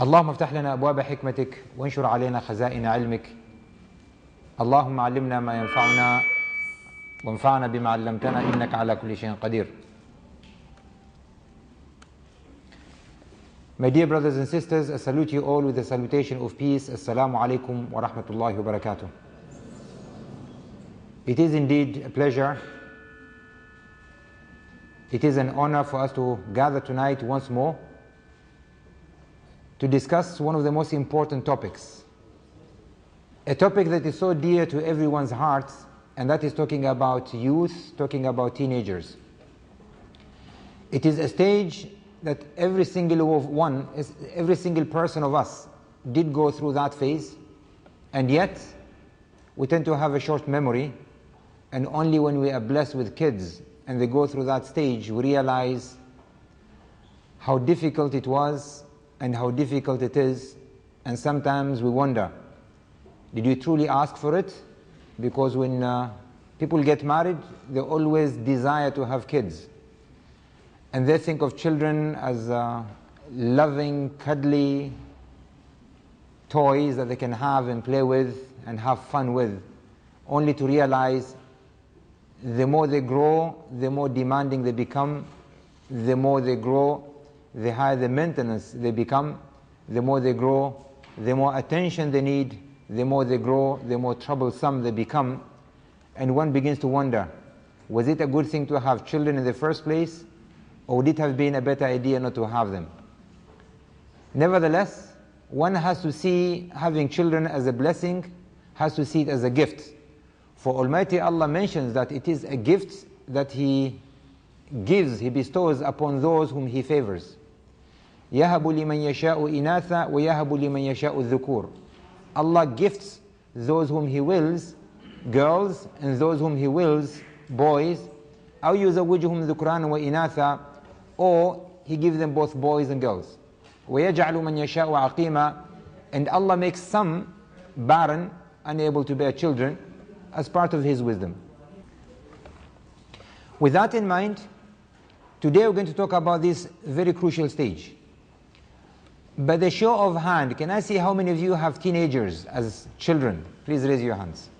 اللهم افتح لنا أبواب حكمتك وانشر علينا خزائن علمك. اللهم علمنا ما ينفعنا وانفعنا بما علمتنا إنك على كل شيء قدير. My dear brothers and sisters, I salute you all with the salutation of peace. Assalamu alaikum wa rahmatullahi wa barakatuh. It is indeed a pleasure. It is an honor for us to gather tonight once more to discuss one of the most important topics. A topic that is so dear to everyone's hearts, and that is talking about youth, talking about teenagers. It is a stage that every single person of us did go through that phase, and yet we tend to have a short memory, and only when we are blessed with kids and they go through that stage, we realize how difficult it was and how difficult it is, and sometimes we wonder, did you truly ask for it? Because when people get married, they always desire to have kids. And they think of children as loving, cuddly toys that they can have and play with and have fun with, only to realize the more they grow, the more demanding they become. The more they grow, the higher the maintenance they become. The more they grow, the more attention they need. The more they grow, the more troublesome they become. And one begins to wonder, was it a good thing to have children in the first place? Or would it have been a better idea not to have them? Nevertheless, one has to see having children as a blessing, has to see it as a gift. For Almighty Allah mentions that it is a gift that He gives, He bestows upon those whom He favors. يَهَبُ لِمَنْ يَشَاءُ إِنَاثًا وَيَهَبُ لِمَنْ يَشَاءُ الذُّكُورِ. Allah gifts those whom He wills girls, and those whom He wills boys. أَوْ يُزَوِّجُهُمْ ذُكْرَانًا وَإِنَاثًا, or He gives them both boys and girls. وَيَجْعَلُ مَنْ يَشَاءُ عَقِيمًا, and Allah makes some barren, unable to bear children, as part of His wisdom. With that in mind, today we're going to talk about this very crucial stage. By the show of hand, can I see how many of you have teenagers as children? Please raise your hands.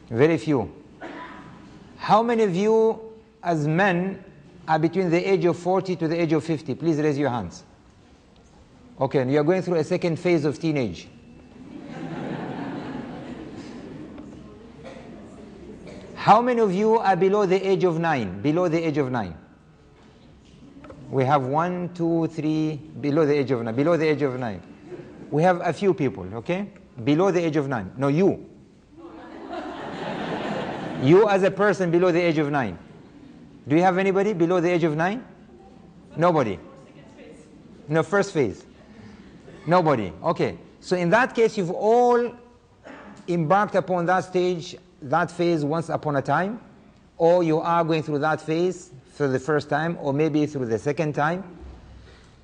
Very few. How many of you as men are between the age of 40 to the age of 50? Please raise your hands. Okay, and you are going through a second phase of teenage. How many of you are below the age of 9? Below the age of 9. We have 1, 2, 3, below the age of 9. Below the age of 9. We have a few people, okay? Below the age of 9. No, you. You as a person below the age of 9. Do you have anybody below the age of 9? Nobody. No, first phase. Nobody. Okay. So in that case, you've all embarked upon that stage, that phase once upon a time, or you are going through that phase for the first time, or maybe through the second time,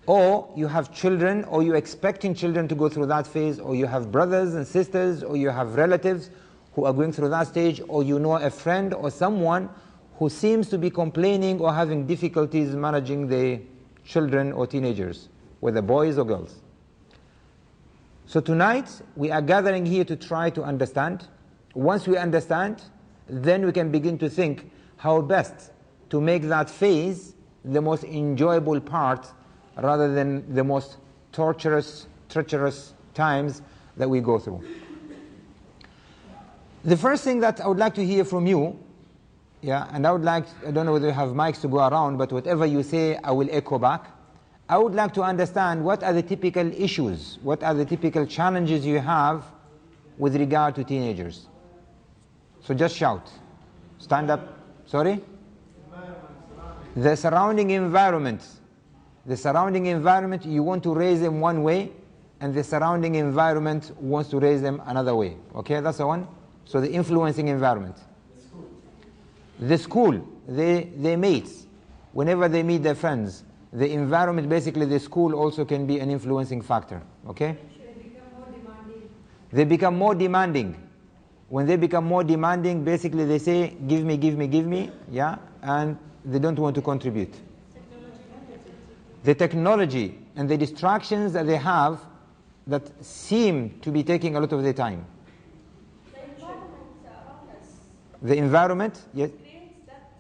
or you have children, or you're expecting children to go through that phase, or you have brothers and sisters, or you have relatives who are going through that stage, or you know a friend or someone who seems to be complaining or having difficulties managing the children or teenagers, whether boys or girls. So tonight, we are gathering here to try to understand. Once we understand, then we can begin to think how best to make that phase the most enjoyable part rather than the most torturous, treacherous times that we go through. The first thing that I would like to hear from you, and I don't know whether you have mics to go around, but whatever you say, I will echo back. I would like to understand what are the typical issues, what are the typical challenges you have with regard to teenagers. So just shout. Stand up. Sorry? The surrounding environment. The surrounding environment, you want to raise them one way, and the surrounding environment wants to raise them another way. Okay, that's the one. So the influencing environment. The school, their mates, whenever they meet their friends, the environment, basically the school also can be an influencing factor. Okay? They become more demanding. When they become more demanding, basically they say, give me, give me, give me, and they don't want to contribute. The technology and the distractions that they have that seem to be taking a lot of their time. The environment around us. The environment, yes. Creates that,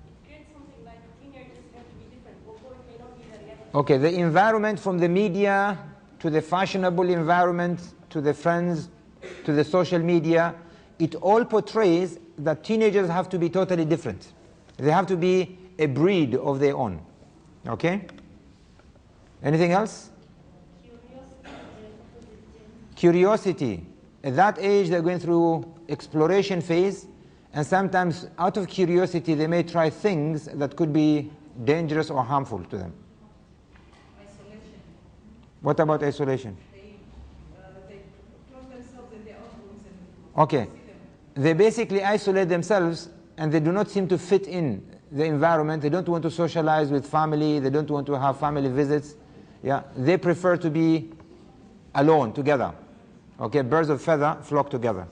it creates something like teenagers have to be different, although it may not be the reality. Okay, the environment from the media to the fashionable environment to the friends to the social media, it all portrays that teenagers have to be totally different. They have to be a breed of their own. Okay? Anything else? Curiosity. At that age, they're going through exploration phase, and sometimes out of curiosity, they may try things that could be dangerous or harmful to them. Isolation. What about isolation? They close themselves in their own rooms and Okay. They basically isolate themselves, and they do not seem to fit in the environment. They don't want to socialize with family. They don't want to have family visits. Yeah, they prefer to be alone, together. Okay, birds of feather flock together.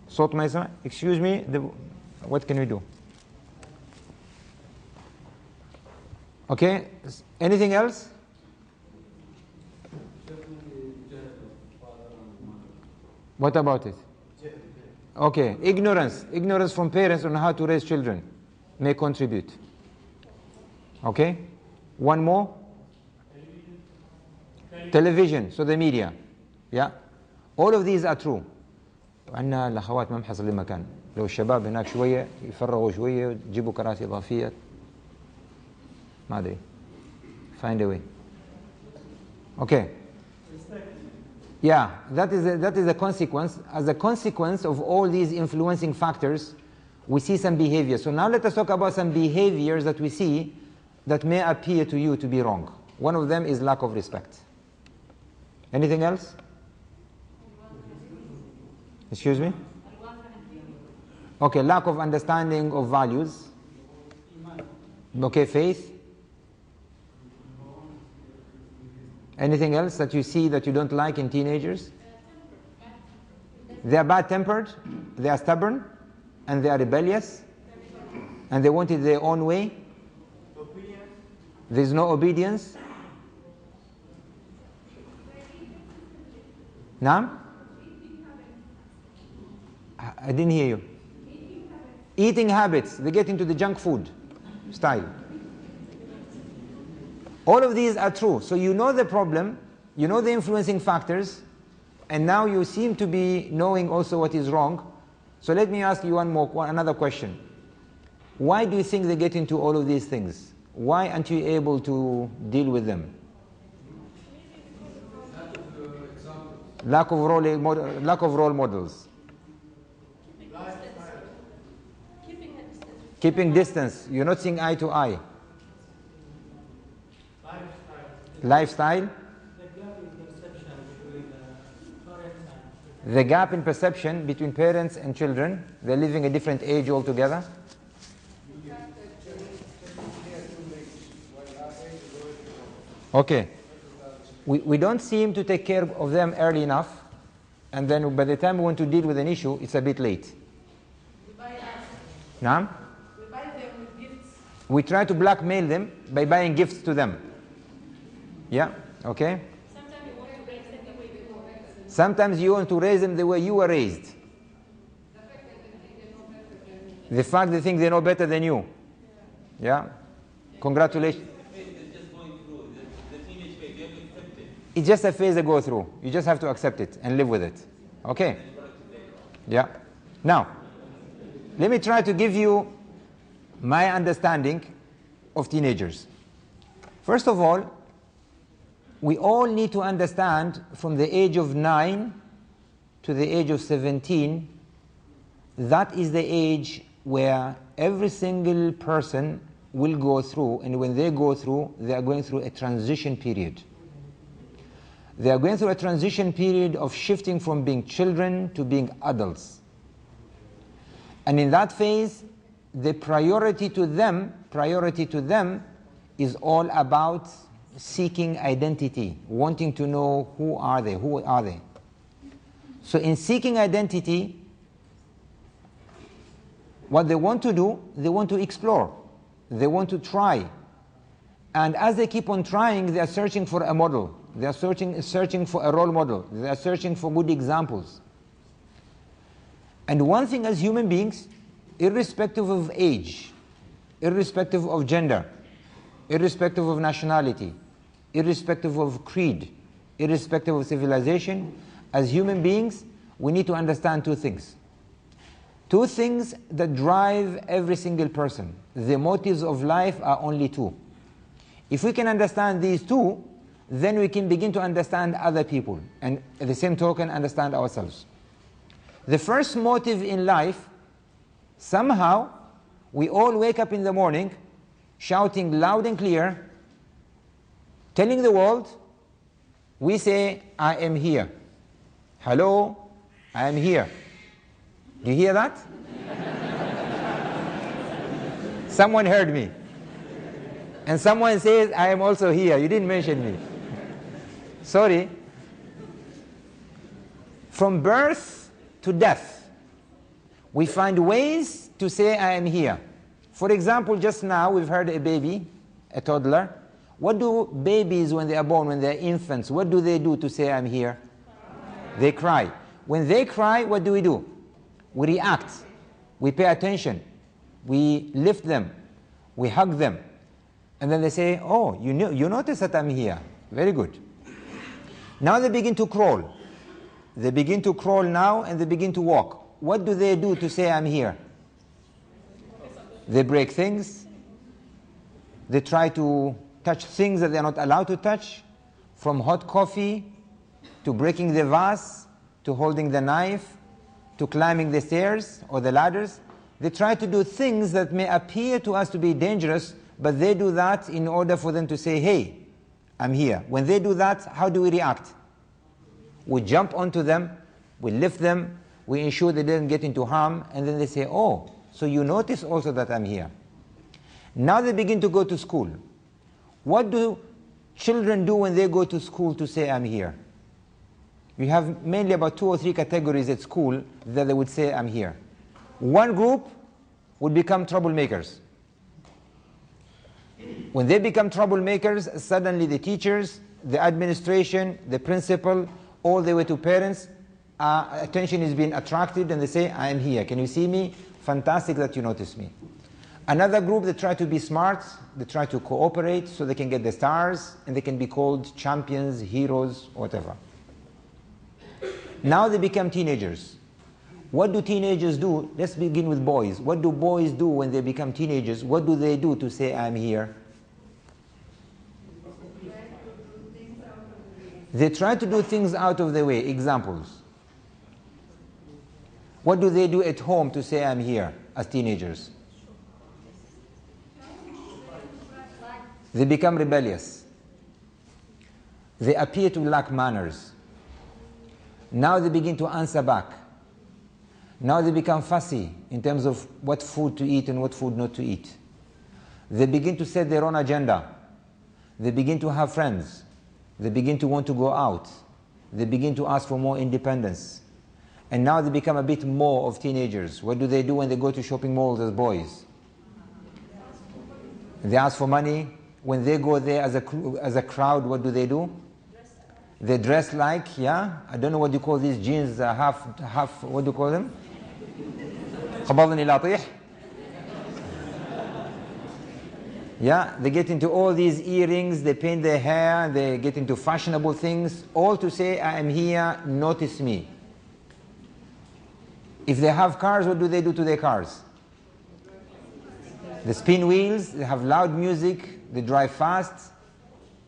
صوت ما يسمع. Excuse me, what can we do? Okay, anything else? What about it? Okay, ignorance from parents on how to raise children may contribute. Okay, one more. Television, so the media. Yeah, all of these are true. عندنا الأخوات ما محصل مكان. لو الشباب هناك شوية يفرغوا شوية يجيبوا كراسي إضافية. ما أدري. Find a way. Okay. Yeah, that is a consequence. As a consequence of all these influencing factors, we see some behavior. So now let us talk about some behaviors that we see that may appear to you to be wrong. One of them is lack of respect. Anything else? Excuse me? Okay, lack of understanding of values. Okay, faith. Anything else that you see that you don't like in teenagers? They are bad-tempered, they are stubborn, and they are rebellious, and they want it their own way. There is no obedience. Naam? I didn't hear you. Eating habits. They get into the junk food style. All of these are true. So you know the problem, you know the influencing factors, and now you seem to be knowing also what is wrong. So let me ask you another question. Why do you think they get into all of these things? Why aren't you able to deal with them? Lack of role models. Keeping distance. You're not seeing eye to eye. Lifestyle. The gap in perception between parents and children. They're living a different age altogether. Okay. We don't seem to take care of them early enough, and then by the time we want to deal with an issue, it's a bit late. Naam? we buy them with gifts. We try to blackmail them by buying gifts to them. Yeah? Okay? Sometimes you want to raise them the way you were raised. The fact they think they know better than you. Yeah? Congratulations. It's just a phase they go through. You just have to accept it and live with it. Okay? Yeah. Now, let me try to give you my understanding of teenagers. First of all, we all need to understand from the age of 9 to the age of 17, that is the age where every single person will go through, and when they go through, they are going through a transition period. They are going through a transition period of shifting from being children to being adults. And in that phase, the priority to them is all about seeking identity, wanting to know who are they. So in seeking identity, what they want to do, they want to explore, they want to try. And as they keep on trying, they are searching for a model. They are searching for a role model. They are searching for good examples. And one thing as human beings, irrespective of age, irrespective of gender, irrespective of nationality, irrespective of creed, irrespective of civilization, as human beings, we need to understand two things. Two things that drive every single person. The motives of life are only two. If we can understand these two, then we can begin to understand other people, and at the same token, understand ourselves. The first motive in life, somehow, we all wake up in the morning, shouting loud and clear, telling the world, we say, I am here. Hello, I am here. Do you hear that? Someone heard me. And someone says, I am also here. You didn't mention me. Sorry. From birth to death, we find ways to say, I am here. For example, just now we've heard a baby, a toddler. What do babies, when they are born, when they are infants, what do they do to say, I'm here? They cry. When they cry, what do? We react. We pay attention. We lift them. We hug them. And then they say, oh, you notice that I'm here. Very good. Now they begin to crawl. They begin to crawl now and they begin to walk. What do they do to say I'm here? They break things. They try to touch things that they're not allowed to touch, from hot coffee to breaking the vase to holding the knife to climbing the stairs or the ladders. They try to do things that may appear to us to be dangerous, but they do that in order for them to say, hey, I'm here. When they do that, how do we react? We jump onto them, we lift them, we ensure they don't get into harm, and then they say, oh, so you notice also that I'm here. Now they begin to go to school. What do children do when they go to school to say, I'm here? We have mainly about 2 or 3 categories at school that they would say, I'm here. One group would become troublemakers. When they become troublemakers, suddenly the teachers, the administration, the principal, all the way to parents, attention is being attracted and they say, I am here. Can you see me? Fantastic that you notice me. Another group, they try to be smart, they try to cooperate so they can get the stars and they can be called champions, heroes, whatever. Now they become teenagers. What do teenagers do? Let's begin with boys. What do boys do when they become teenagers? What do they do to say, I'm here? They try to do things out of the way. Examples. What do they do at home to say, I'm here, as teenagers? They become rebellious. They appear to lack manners. Now they begin to answer back. Now they become fussy in terms of what food to eat and what food not to eat. They begin to set their own agenda. They begin to have friends. They begin to want to go out. They begin to ask for more independence. And now they become a bit more of teenagers. What do they do when they go to shopping malls as boys? They ask for money. When they go there as a crowd, what do? They dress like, yeah, I don't know what you call these jeans, half, what do you call them? خبضني لاطيح. Yeah, they get into all these earrings, they paint their hair, they get into fashionable things, all to say, I am here, notice me. If they have cars, what do they do to their cars? They spin wheels, they have loud music, they drive fast,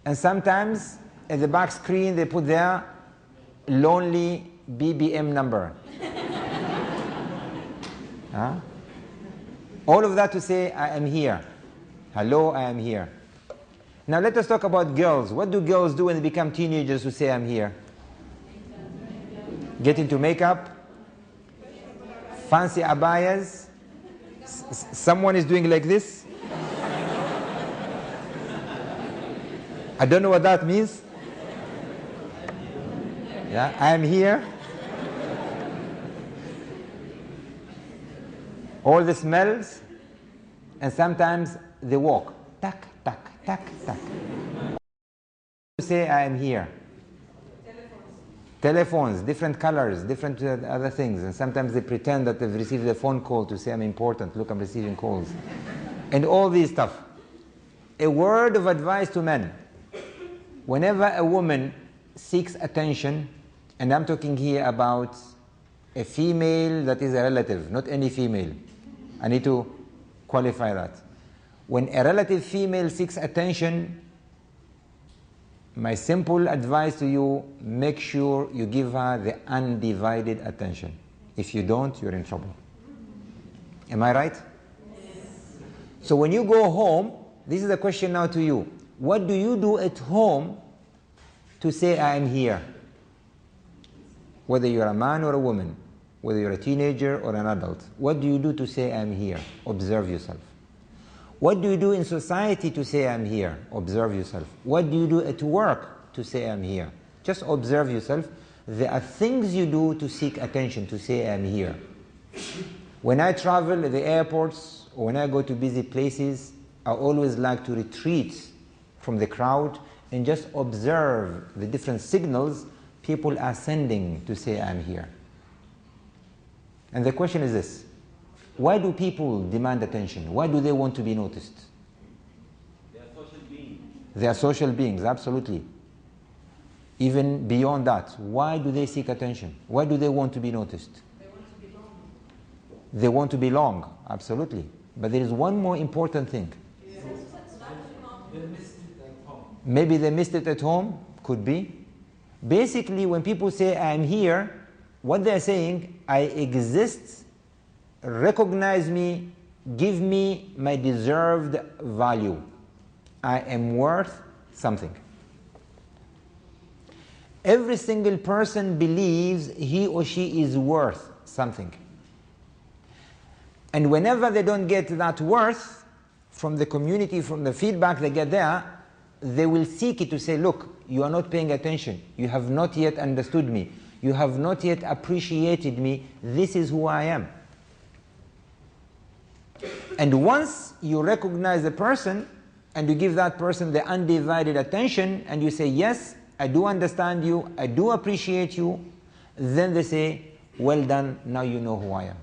and sometimes at the back screen they put their lonely BBM number. Huh? All of that to say, I am here. Hello, I am here. Now let us talk about girls. What do girls do when they become teenagers who say, I'm here? Get into makeup, fancy abayas. Someone is doing like this. I don't know what that means. Yeah, I am here. All the smells, and sometimes they walk. Tack, tack, tack, tack, tack. Say, I am here. Telephones, different colors, different other things. And sometimes they pretend that they've received a phone call to say, I'm important. Look, I'm receiving calls. And all these stuff. A word of advice to men. Whenever a woman seeks attention, and I'm talking here about a female that is a relative, not any female. I need to qualify that. When a relative female seeks attention, my simple advice to you, make sure you give her the undivided attention. If you don't, you're in trouble. Am I right? Yes. So when you go home, this is a question now to you. What do you do at home to say, I am here? Whether you're a man or a woman, whether you're a teenager or an adult, what do you do to say, I am here? Observe yourself. What do you do in society to say, I'm here? Observe yourself. What do you do at work to say, I'm here? Just observe yourself. There are things you do to seek attention, to say, I'm here. When I travel at the airports, or when I go to busy places, I always like to retreat from the crowd and just observe the different signals people are sending to say, I'm here. And the question is this. Why do people demand attention? Why do they want to be noticed? They are social beings. They are social beings, absolutely. Even beyond that, why do they seek attention? Why do they want to be noticed? They want to belong. They want to belong, absolutely. But there is one more important thing. They missed it at home. Maybe they missed it at home, could be. Basically, when people say, I am here, what they're saying, I exist, recognize me, give me my deserved value. I am worth something. Every single person believes he or she is worth something. And whenever they don't get that worth from the community, from the feedback they get there, they will seek it to say, look, you are not paying attention. You have not yet understood me. You have not yet appreciated me. This is who I am. And once you recognize the person and you give that person the undivided attention and you say, yes, I do understand you, I do appreciate you, then they say, well done, now you know who I am.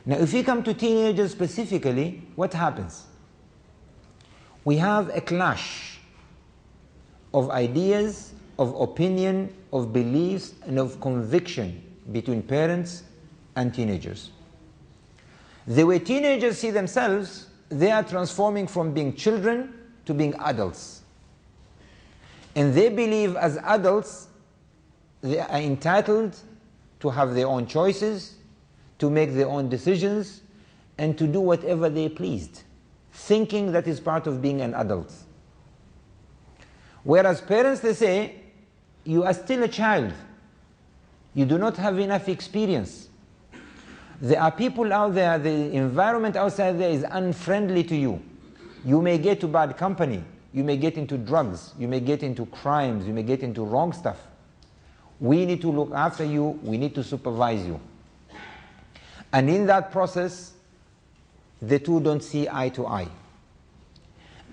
Now if we come to teenagers specifically, what happens? We have a clash of ideas, of opinion, of beliefs, and of conviction between parents and teenagers. The way teenagers see themselves, they are transforming from being children to being adults. And they believe as adults, they are entitled to have their own choices, to make their own decisions, and to do whatever they pleased, thinking that is part of being an adult. Whereas parents, they say, you are still a child. You do not have enough experience. There are people out there, the environment outside there is unfriendly to you. You may get to bad company. You may get into drugs. You may get into crimes. You may get into wrong stuff. We need to look after you. We need to supervise you. And in that process, the two don't see eye to eye.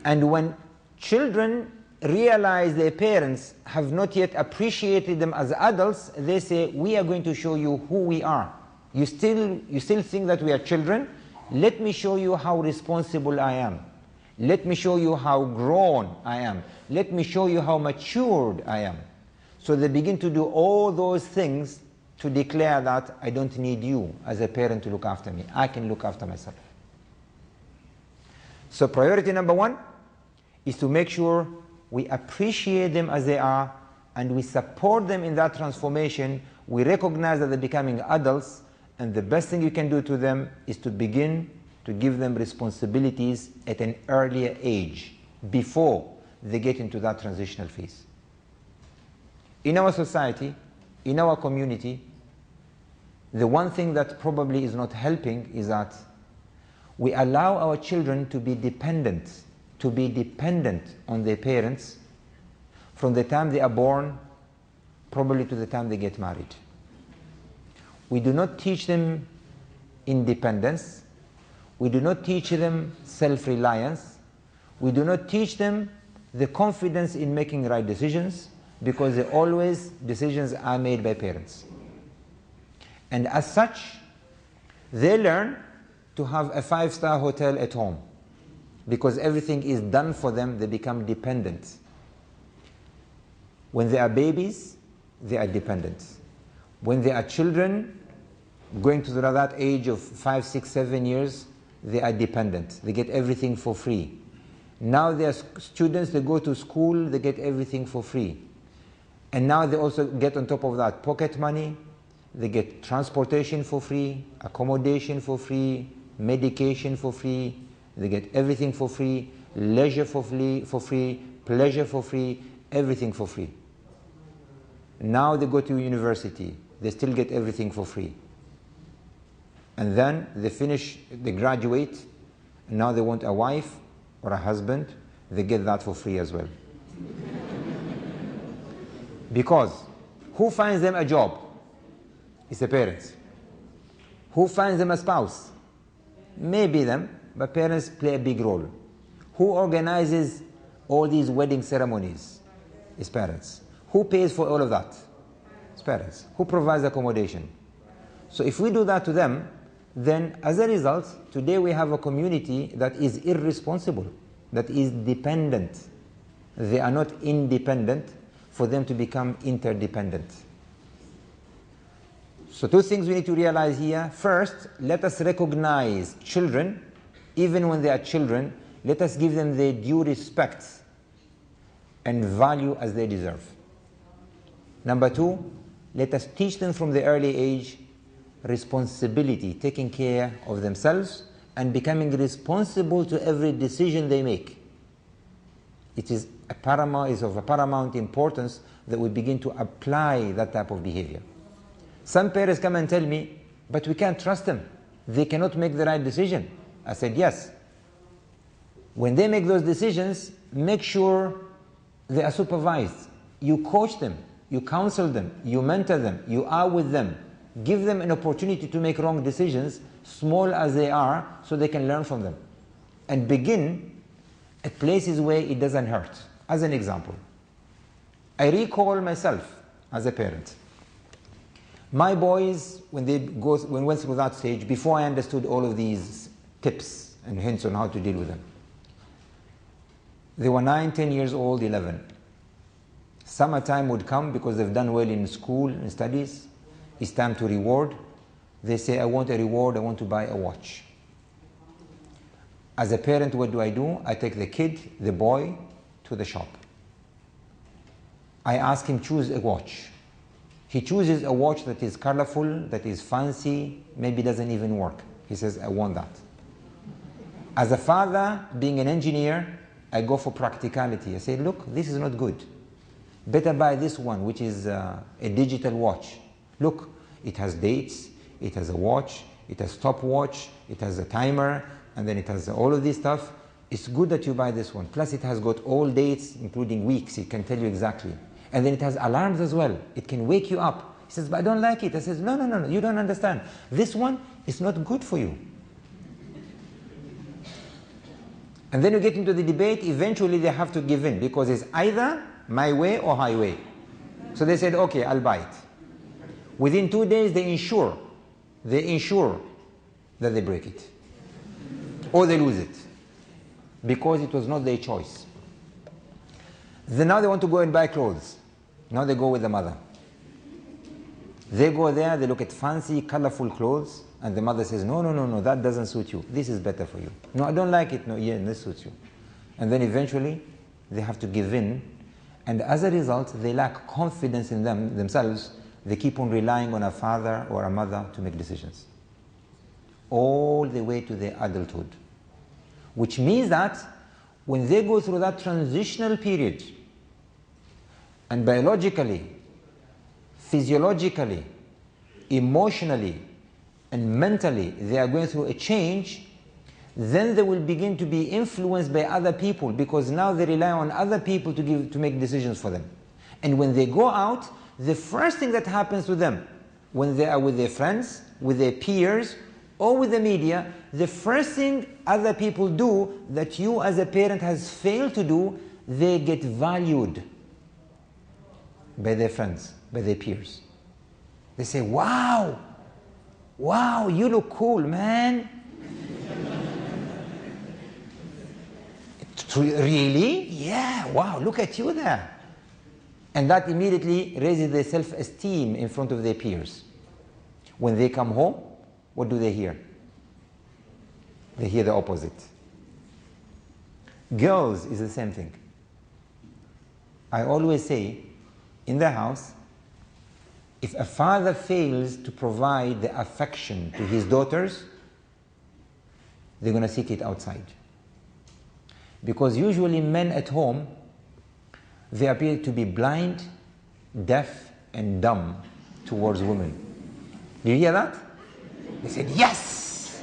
And when children realize their parents have not yet appreciated them as adults, they say, we are going to show you who we are. You still think that we are children? Let me show you how responsible I am. Let me show you how grown I am. Let me show you how matured I am. So they begin to do all those things to declare that I don't need you as a parent to look after me. I can look after myself. So priority number one is to make sure we appreciate them as they are and we support them in that transformation. We recognize that they're becoming adults, and the best thing you can do to them is to begin to give them responsibilities at an earlier age before they get into that transitional phase. In our society, in our community, the one thing that probably is not helping is that we allow our children to be dependent on their parents from the time they are born, probably to the time they get married. We do not teach them independence. We do not teach them self-reliance. We do not teach them the confidence in making right decisions, because decisions are made by parents. And as such, they learn to have a 5-star hotel at home. Because everything is done for them, they become dependent. When they are babies, they are dependent. When they are children, going to that age of 5, 6, 7 years, they are dependent. They get everything for free. Now they are students, they go to school, they get everything for free. And now they also get on top of that pocket money, they get transportation for free, accommodation for free, medication for free, they get everything for free, leisure for free, pleasure for free, everything for free. Now they go to university, they still get everything for free. And then they finish, they graduate, and now they want a wife or a husband, they get that for free as well. Because who finds them a job? It's the parents. Who finds them a spouse? Maybe them, but parents play a big role. Who organizes all these wedding ceremonies? It's parents. Who pays for all of that? It's parents. Who provides accommodation? So if we do that to them, then as a result, today we have a community that is irresponsible, that is dependent. They are not independent for them to become interdependent. So two things we need to realize here. First, let us recognize children, even when they are children, let us give them their due respect and value as they deserve. Number two, let us teach them from the early age responsibility, taking care of themselves and becoming responsible to every decision they make. It is of a paramount importance that we begin to apply that type of behavior. Some parents come and tell me, but we can't trust them. They cannot make the right decision. I said, yes. When they make those decisions, make sure they are supervised. You coach them, you counsel them, you mentor them, you are with them. Give them an opportunity to make wrong decisions, small as they are, so they can learn from them. And begin at places where it doesn't hurt. As an example, I recall myself as a parent. My boys, when went through that stage, before I understood all of these tips and hints on how to deal with them, they were 9, 10 years old, 11. Summertime would come because they've done well in school and studies. It's time to reward. They say, I want a reward, I want to buy a watch. As a parent, what do? I take the kid, the boy, to the shop. I ask him, choose a watch. He chooses a watch that is colorful, that is fancy, maybe doesn't even work. He says, I want that. As a father, being an engineer, I go for practicality. I say, look, this is not good. Better buy this one, which is a digital watch. Look, it has dates, it has a watch, it has stopwatch, it has a timer, and then it has all of this stuff. It's good that you buy this one. Plus it has got all dates, including weeks. It can tell you exactly. And then it has alarms as well. It can wake you up. He says, but I don't like it. I says, no, you don't understand. This one is not good for you. And then you get into the debate. Eventually they have to give in, because it's either my way or highway. So they said, okay, I'll buy it. Within 2 days they insure that they break it or they lose it, because it was not their choice. Then now they want to go and buy clothes. Now they go with the mother. They go there, they look at fancy, colorful clothes, and the mother says, no, that doesn't suit you. This is better for you. No, I don't like it. No, yeah, this suits you. And then eventually they have to give in, and as a result they lack confidence in themselves. They keep on relying on a father or a mother to make decisions, all the way to their adulthood. Which means that when they go through that transitional period, and biologically, physiologically, emotionally, and mentally, they are going through a change, then they will begin to be influenced by other people, because now they rely on other people to make decisions for them. And when they go out, the first thing that happens to them, when they are with their friends, with their peers, or with the media, the first thing other people do that you as a parent has failed to do, they get valued by their friends, by their peers. They say, wow, wow, you look cool, man. Really? Yeah, wow, look at you there. And that immediately raises their self-esteem in front of their peers. When they come home, what do they hear? They hear the opposite. Girls is the same thing. I always say, in the house, if a father fails to provide the affection to his daughters, they're going to seek it outside. Because usually men at home, they appear to be blind, deaf, and dumb towards women. Do you hear that? They said, yes!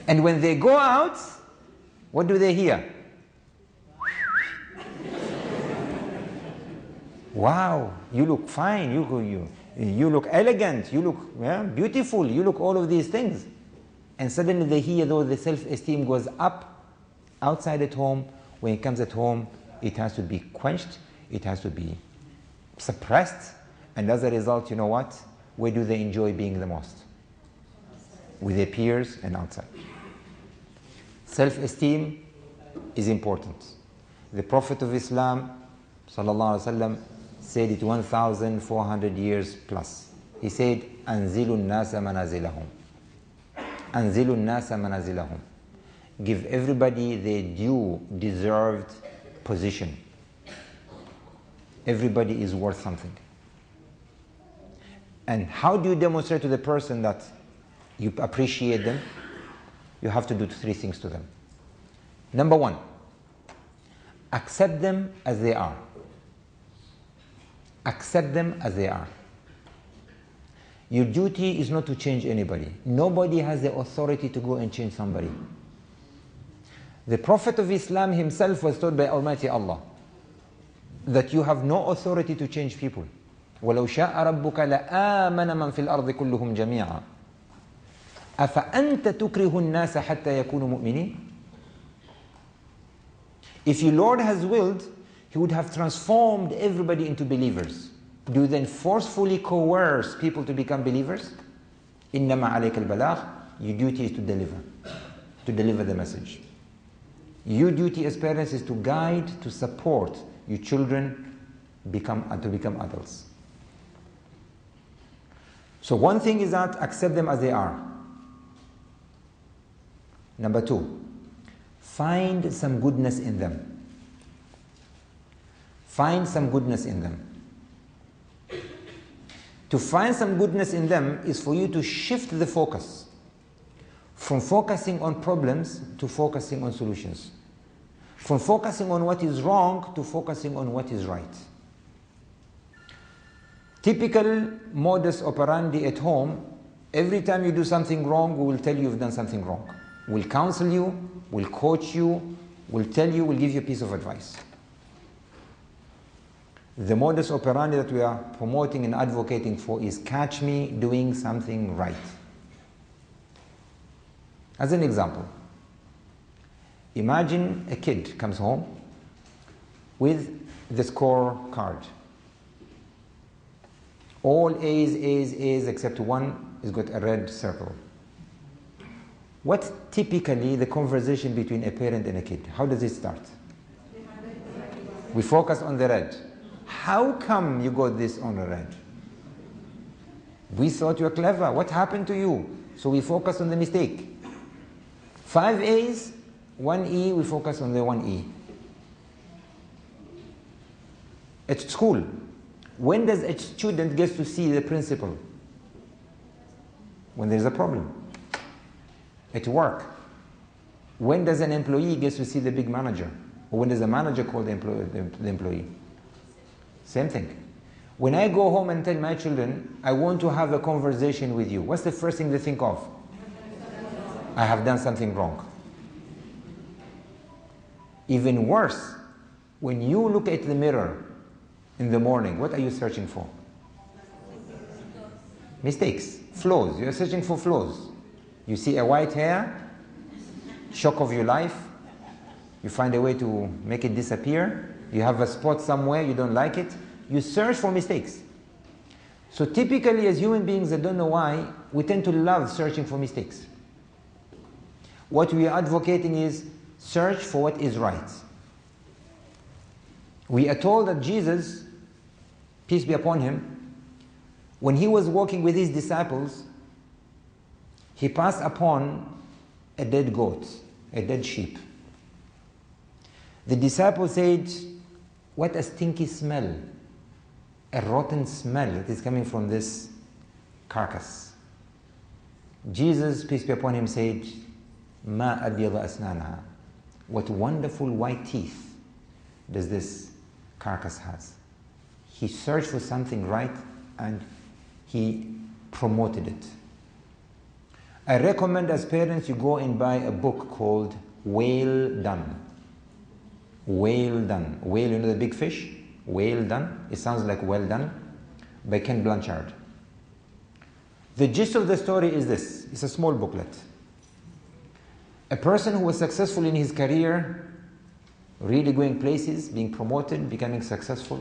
And when they go out, what do they hear? Wow, you look fine, you look elegant, you look beautiful, you look all of these things. And suddenly they hear, though, the self-esteem goes up outside at home. When it comes at home, it has to be quenched, it has to be suppressed, and as a result, you know what? Where do they enjoy being the most? With their peers and outside. Self-esteem is important. The Prophet of Islam, sallallahu alaihi wasallam, said it 1,400 years plus. He said, "Anzilu nasa manazilahum." Anzilu nasa manazilahum. Give everybody their due, deserved position. Everybody is worth something. And how do you demonstrate to the person that you appreciate them? You have to do 3 things to them. Number 1, accept them as they are. Accept them as they are. Your duty is not to change anybody. Nobody has the authority to go and change somebody. The Prophet of Islam himself was told by Almighty Allah that you have no authority to change people. وَلَوْ شَاءَ رَبُّكَ لَآمَنَ مَنْ فِي الْأَرْضِ كُلُّهُمْ جَمِيعًا أَفَأَنْتَ تُكْرِهُ النَّاسَ حَتَّى يَكُونُوا مُؤْمِنِينَ. If your Lord has willed, He would have transformed everybody into believers. Do you then forcefully coerce people to become believers? إِنَّمَا عَلَيْكَ الْبَلَاغِ. Your duty is to deliver the message. Your duty as parents is to guide, to support your children to become adults. So one thing is that accept them as they are. Number 2, find some goodness in them. Find some goodness in them. To find some goodness in them is for you to shift the focus from focusing on problems to focusing on solutions. From focusing on what is wrong to focusing on what is right. Typical modus operandi at home, every time you do something wrong, we will tell you you've done something wrong. We'll counsel you, we'll coach you, we'll tell you, we'll give you a piece of advice. The modus operandi that we are promoting and advocating for is catch me doing something right. As an example, imagine a kid comes home with the score card. All A's except one has got a red circle. What's typically the conversation between a parent and a kid? How does it start? We focus on the red. How come you got this on the red? We thought you were clever. What happened to you? So we focus on the mistake. 5 A's, 1 E, we focus on the 1 E. At school, when does a student get to see the principal? When there's a problem. At work, when does an employee get to see the big manager? Or when does the manager call the employee? Same thing. When I go home and tell my children, I want to have a conversation with you, what's the first thing they think of? I have done something wrong. Even worse, when you look at the mirror in the morning, what are you searching for? Mistakes, flaws. You're searching for flaws. You see a white hair, shock of your life. You find a way to make it disappear. You have a spot somewhere, you don't like it. You search for mistakes. So typically as human beings, I don't know why, we tend to love searching for mistakes. What we are advocating is search for what is right. We are told that Jesus, peace be upon him, when he was walking with his disciples, he passed upon a dead goat, a dead sheep. The disciples said, what a stinky smell, a rotten smell that is coming from this carcass. Jesus, peace be upon him, said, Ma abyada asnanaha. What wonderful white teeth does this carcass has. He searched for something right and he promoted it. I recommend as parents you go and buy a book called Whale Done. Whale Done. Whale, you know the big fish? Whale Done. It sounds like well done. By Ken Blanchard. The gist of the story is this. It's a small booklet. A person who was successful in his career, really going places, being promoted, becoming successful,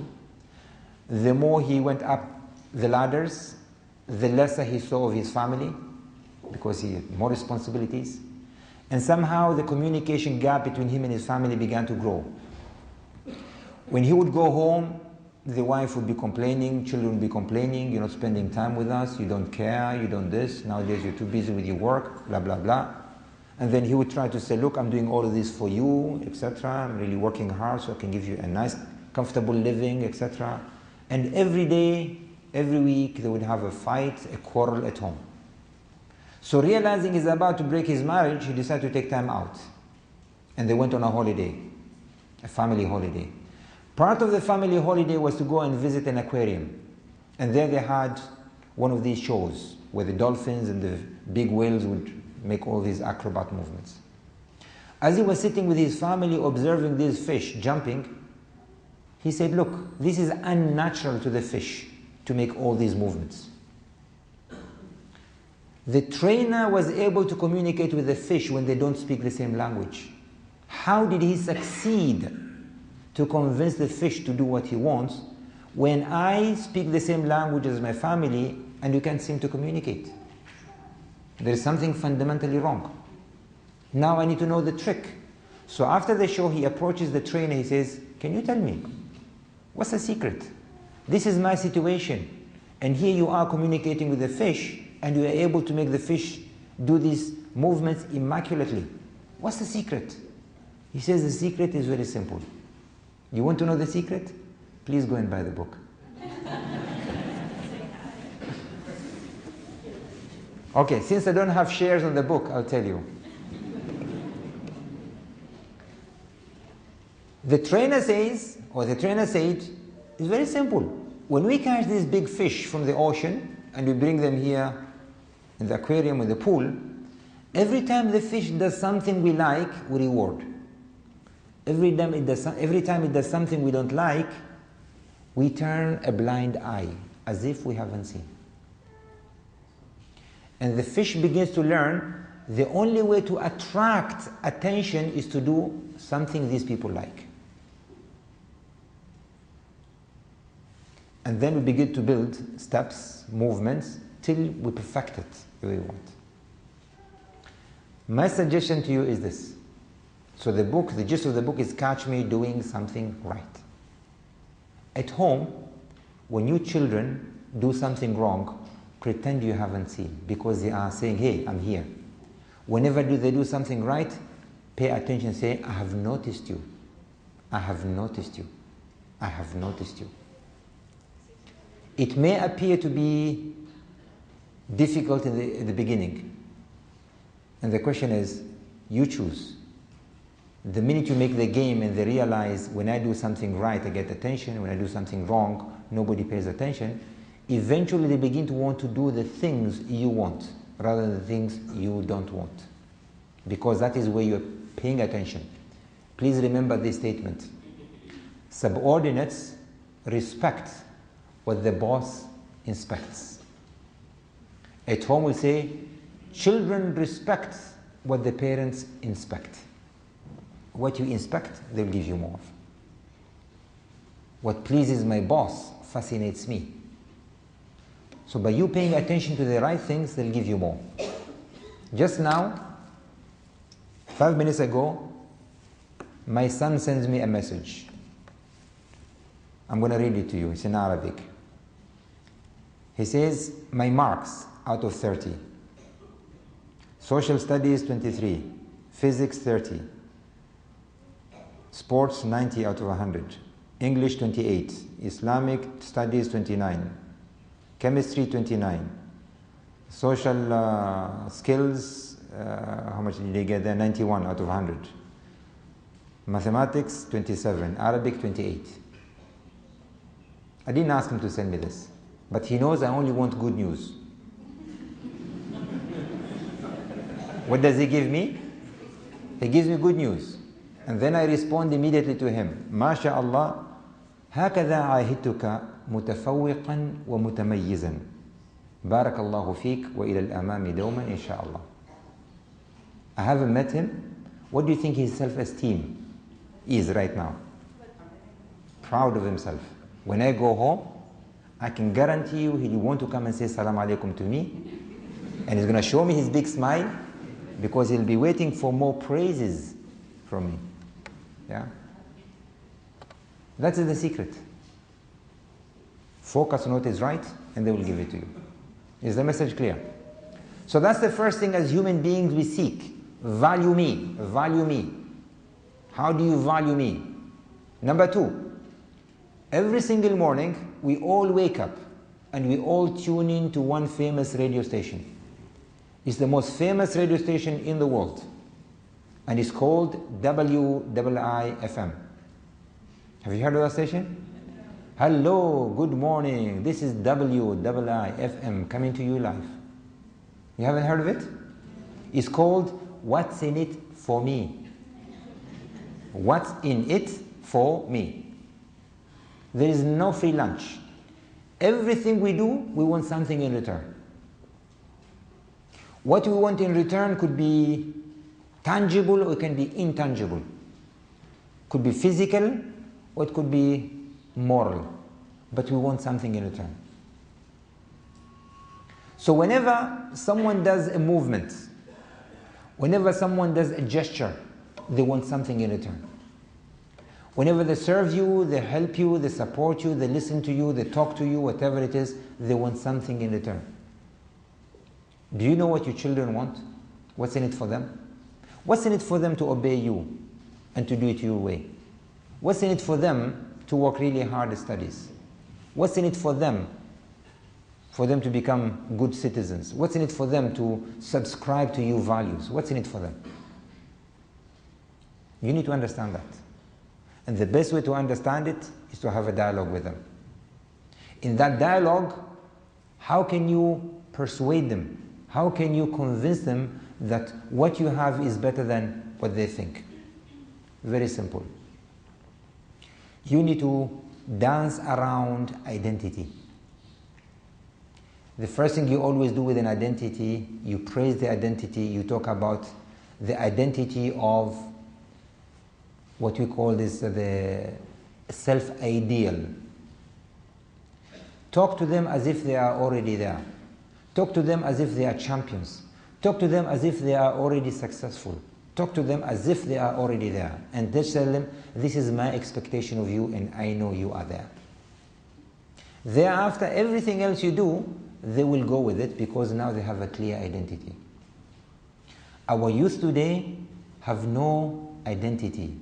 the more he went up the ladders, the lesser he saw of his family, because he had more responsibilities. And somehow the communication gap between him and his family began to grow. When he would go home, the wife would be complaining, children would be complaining, you're not spending time with us, you don't care, you don't this, nowadays you're too busy with your work, blah, blah, blah. And then he would try to say, look, I'm doing all of this for you, etc. I'm really working hard so I can give you a nice, comfortable living, etc. And every day, every week, they would have a fight, a quarrel at home. So realizing he's about to break his marriage, he decided to take time out. And they went on a holiday, a family holiday. Part of the family holiday was to go and visit an aquarium. And there they had one of these shows where the dolphins and the big whales would make all these acrobat movements. As he was sitting with his family observing these fish jumping, he said, look, this is unnatural to the fish to make all these movements. The trainer was able to communicate with the fish when they don't speak the same language. How did he succeed to convince the fish to do what he wants when I speak the same language as my family and you can't seem to communicate? There is something fundamentally wrong. Now I need to know the trick. So after the show, he approaches the trainer. He says, can you tell me, what's the secret? This is my situation. And here you are communicating with the fish, and you are able to make the fish do these movements immaculately. What's the secret? He says the secret is very simple. You want to know the secret? Please go and buy the book. Okay, since I don't have shares on the book, I'll tell you. The trainer says, or the trainer said, it's very simple. When we catch these big fish from the ocean and we bring them here in the aquarium, in the pool, every time the fish does something we like, we reward. Every time it does something we don't like, we turn a blind eye, as if we haven't seen. And the fish begins to learn the only way to attract attention is to do something these people like. And then we begin to build steps, movements, till we perfect it the way we want. My suggestion to you is this. So the book, the gist of the book is catch me doing something right. At home, when you children do something wrong, pretend you haven't seen, because they are saying, hey, I'm here. Whenever they do something right, pay attention, say, I have noticed you. I have noticed you. I have noticed you. It may appear to be difficult in the beginning. And the question is, you choose. The minute you make the game and they realize when I do something right, I get attention. When I do something wrong, nobody pays attention. Eventually they begin to want to do the things you want rather than the things you don't want. Because that is where you're paying attention. Please remember this statement. Subordinates respect what the boss inspects. At home we say, children respect what the parents inspect. What you inspect, they'll give you more. What pleases my boss fascinates me. So by you paying attention to the right things, they'll give you more. Just now, 5 minutes ago, my son sends me a message. I'm going to read it to you. It's in Arabic. He says, my marks out of 30. Social studies 23. Physics 30. Sports 90 out of 100. English 28. Islamic studies 29. Chemistry 29. Social skills, how much did they get there? 91 out of 100. Mathematics 27. Arabic 28. I didn't ask him to send me this, but he knows I only want good news. What does he give me? He gives me good news. And then I respond immediately to him. ما شاء الله هكذا عاهدتك متفوقا ومتميزا بارك الله فيك وإلى الأمام دوما إن شاء الله. I haven't met him. What do you think his self-esteem is right now? Proud of himself. When I go home, I can guarantee you he'll want to come and say salam alaikum to me, and he's going to show me his big smile because he'll be waiting for more praises from me. Yeah? That is the secret. Focus on what is right and they will give it to you. Is the message clear? So that's the first thing as human beings we seek. Value me. Value me. How do you value me? Number 2. Every single morning, we all wake up and we all tune in to one famous radio station. It's the most famous radio station in the world. And it's called WIIFM. Have you heard of that station? Hello, good morning. This is WIIFM coming to you live. You haven't heard of it? It's called What's in It for Me. What's in it for me? There is no free lunch. Everything we do, we want something in return. What we want in return could be tangible or it can be intangible. Could be physical or it could be moral. But we want something in return. So whenever someone does a movement, whenever someone does a gesture, they want something in return. Whenever they serve you, they help you, they support you, they listen to you, they talk to you, whatever it is, they want something in return. Do you know what your children want? What's in it for them? What's in it for them to obey you and to do it your way? What's in it for them to work really hard at studies? What's in it for them to become good citizens? What's in it for them to subscribe to your values? What's in it for them? You need to understand that. And the best way to understand it is to have a dialogue with them. In that dialogue, how can you persuade them? How can you convince them that what you have is better than what they think? Very simple. You need to dance around identity. The first thing you always do with an identity, you praise the identity, you talk about the identity of what we call this the self-ideal. Talk to them as if they are already there. Talk to them as if they are champions. Talk to them as if they are already successful. Talk to them as if they are already there. And just tell them, this is my expectation of you and I know you are there. Thereafter, everything else you do, they will go with it because now they have a clear identity. Our youth today have no identity.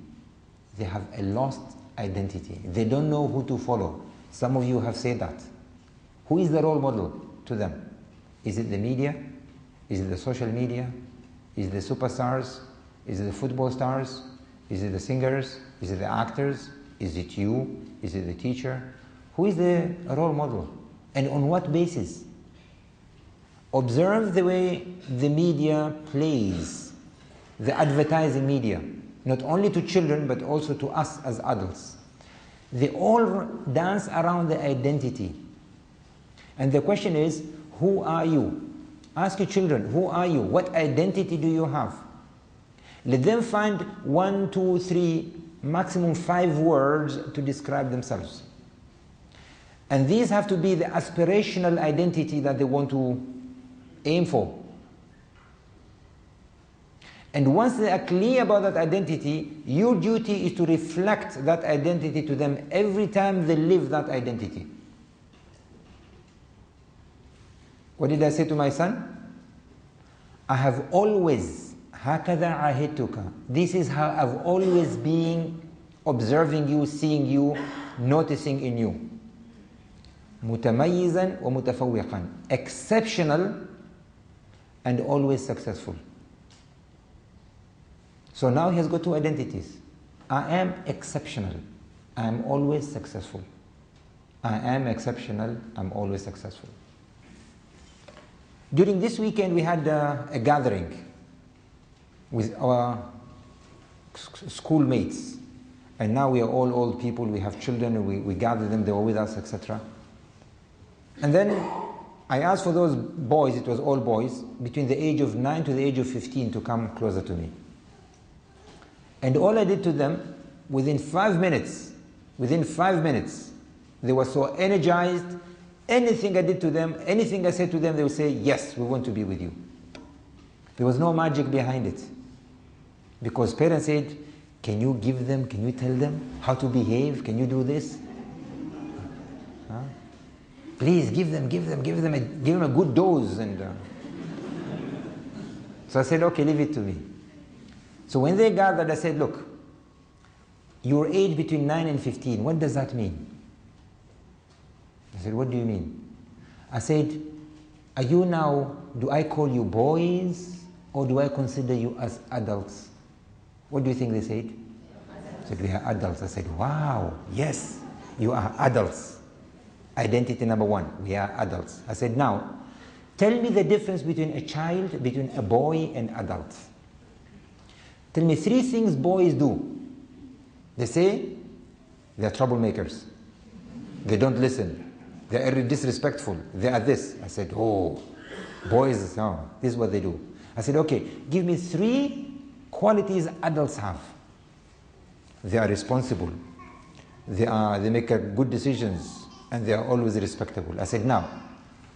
They have a lost identity. They don't know who to follow. Some of you have said that. Who is the role model to them? Is it the media? Is it the social media? Is it the superstars? Is it the football stars? Is it the singers? Is it the actors? Is it you? Is it the teacher? Who is the role model? And on what basis? Observe the way the media plays, the advertising media. Not only to children, but also to us as adults. They all dance around the identity. And the question is, who are you? Ask your children, who are you? What identity do you have? Let them find 1, 2, 3, maximum 5 words to describe themselves. And these have to be the aspirational identity that they want to aim for. And once they are clear about that identity, your duty is to reflect that identity to them every time they live that identity. What did I say to my son? I have always, هكذا عهدتك. This is how I've always been observing you, seeing you, noticing in you. متميزا ومتفوقا. Exceptional and always successful. So now he has got 2 identities. I am exceptional. I am always successful. I am exceptional. I'm always successful. During this weekend, we had a gathering with our schoolmates. And now we are all old people. We have children. We gather them. They were with us, etc. And then I asked for those boys, it was all boys, between the age of 9 to the age of 15 to come closer to me. And all I did to them, within 5 minutes, they were so energized. Anything I did to them, anything I said to them, they would say, yes, we want to be with you. There was no magic behind it. Because parents said, can you give them, can you tell them how to behave? Can you do this? Huh? Please give them a good dose. And so I said, okay, leave it to me. So when they gathered, I said, look, your age between 9 and 15, what does that mean? I said, what do you mean? I said, are you now, do I call you boys or do I consider you as adults? What do you think they said? I said, we are adults. I said, wow, yes, you are adults. Identity number 1, we are adults. I said, now, tell me the difference between a child, between a boy and adult. Tell me 3 things boys do. They say they are troublemakers. They don't listen. They are disrespectful. They are this. I said, oh, boys, no, this is what they do. I said, okay, give me 3 qualities adults have. They are responsible. They make good decisions, and they are always respectable. I said, now,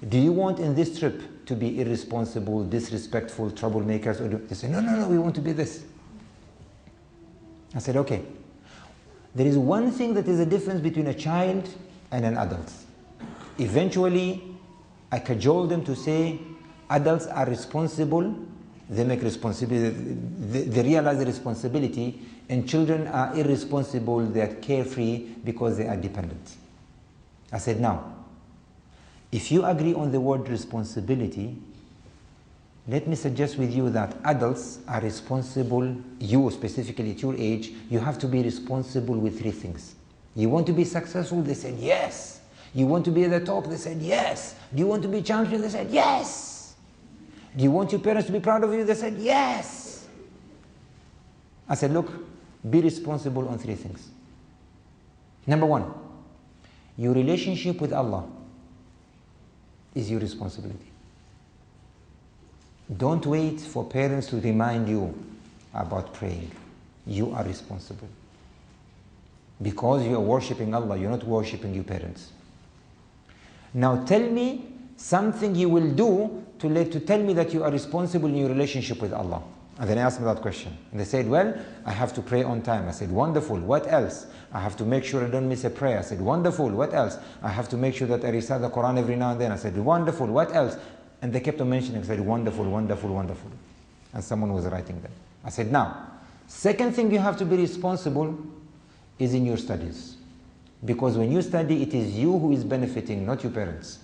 do you want in this trip to be irresponsible, disrespectful, troublemakers? Or they say, no, we want to be this. I said, okay. There is one thing that is a difference between a child and an adult. Eventually, I cajole them to say, adults are responsible, they make responsibility, they realize the responsibility, and children are irresponsible, they are carefree because they are dependent. I said, now, if you agree on the word responsibility, let me suggest with you that adults are responsible, you specifically at your age, you have to be responsible with 3 things. You want to be successful? They said, yes. You want to be at the top? They said, yes. Do you want to be champion? They said, yes. Do you want your parents to be proud of you? They said, yes. I said, look, be responsible on 3 things. Number 1, your relationship with Allah is your responsibility. Don't wait for parents to remind you about praying. You are responsible. Because you are worshipping Allah, you're not worshipping your parents. Now tell me something you will do to tell me that you are responsible in your relationship with Allah. And then I asked them that question. And they said, well, I have to pray on time. I said, wonderful. What else? I have to make sure I don't miss a prayer. I said, wonderful. What else? I have to make sure that I recite the Quran every now and then. I said, wonderful. What else? And they kept on mentioning. I said, wonderful, wonderful, wonderful. And someone was writing them. I said, now, second thing you have to be responsible is in your studies. Because when you study, it is you who is benefiting, not your parents.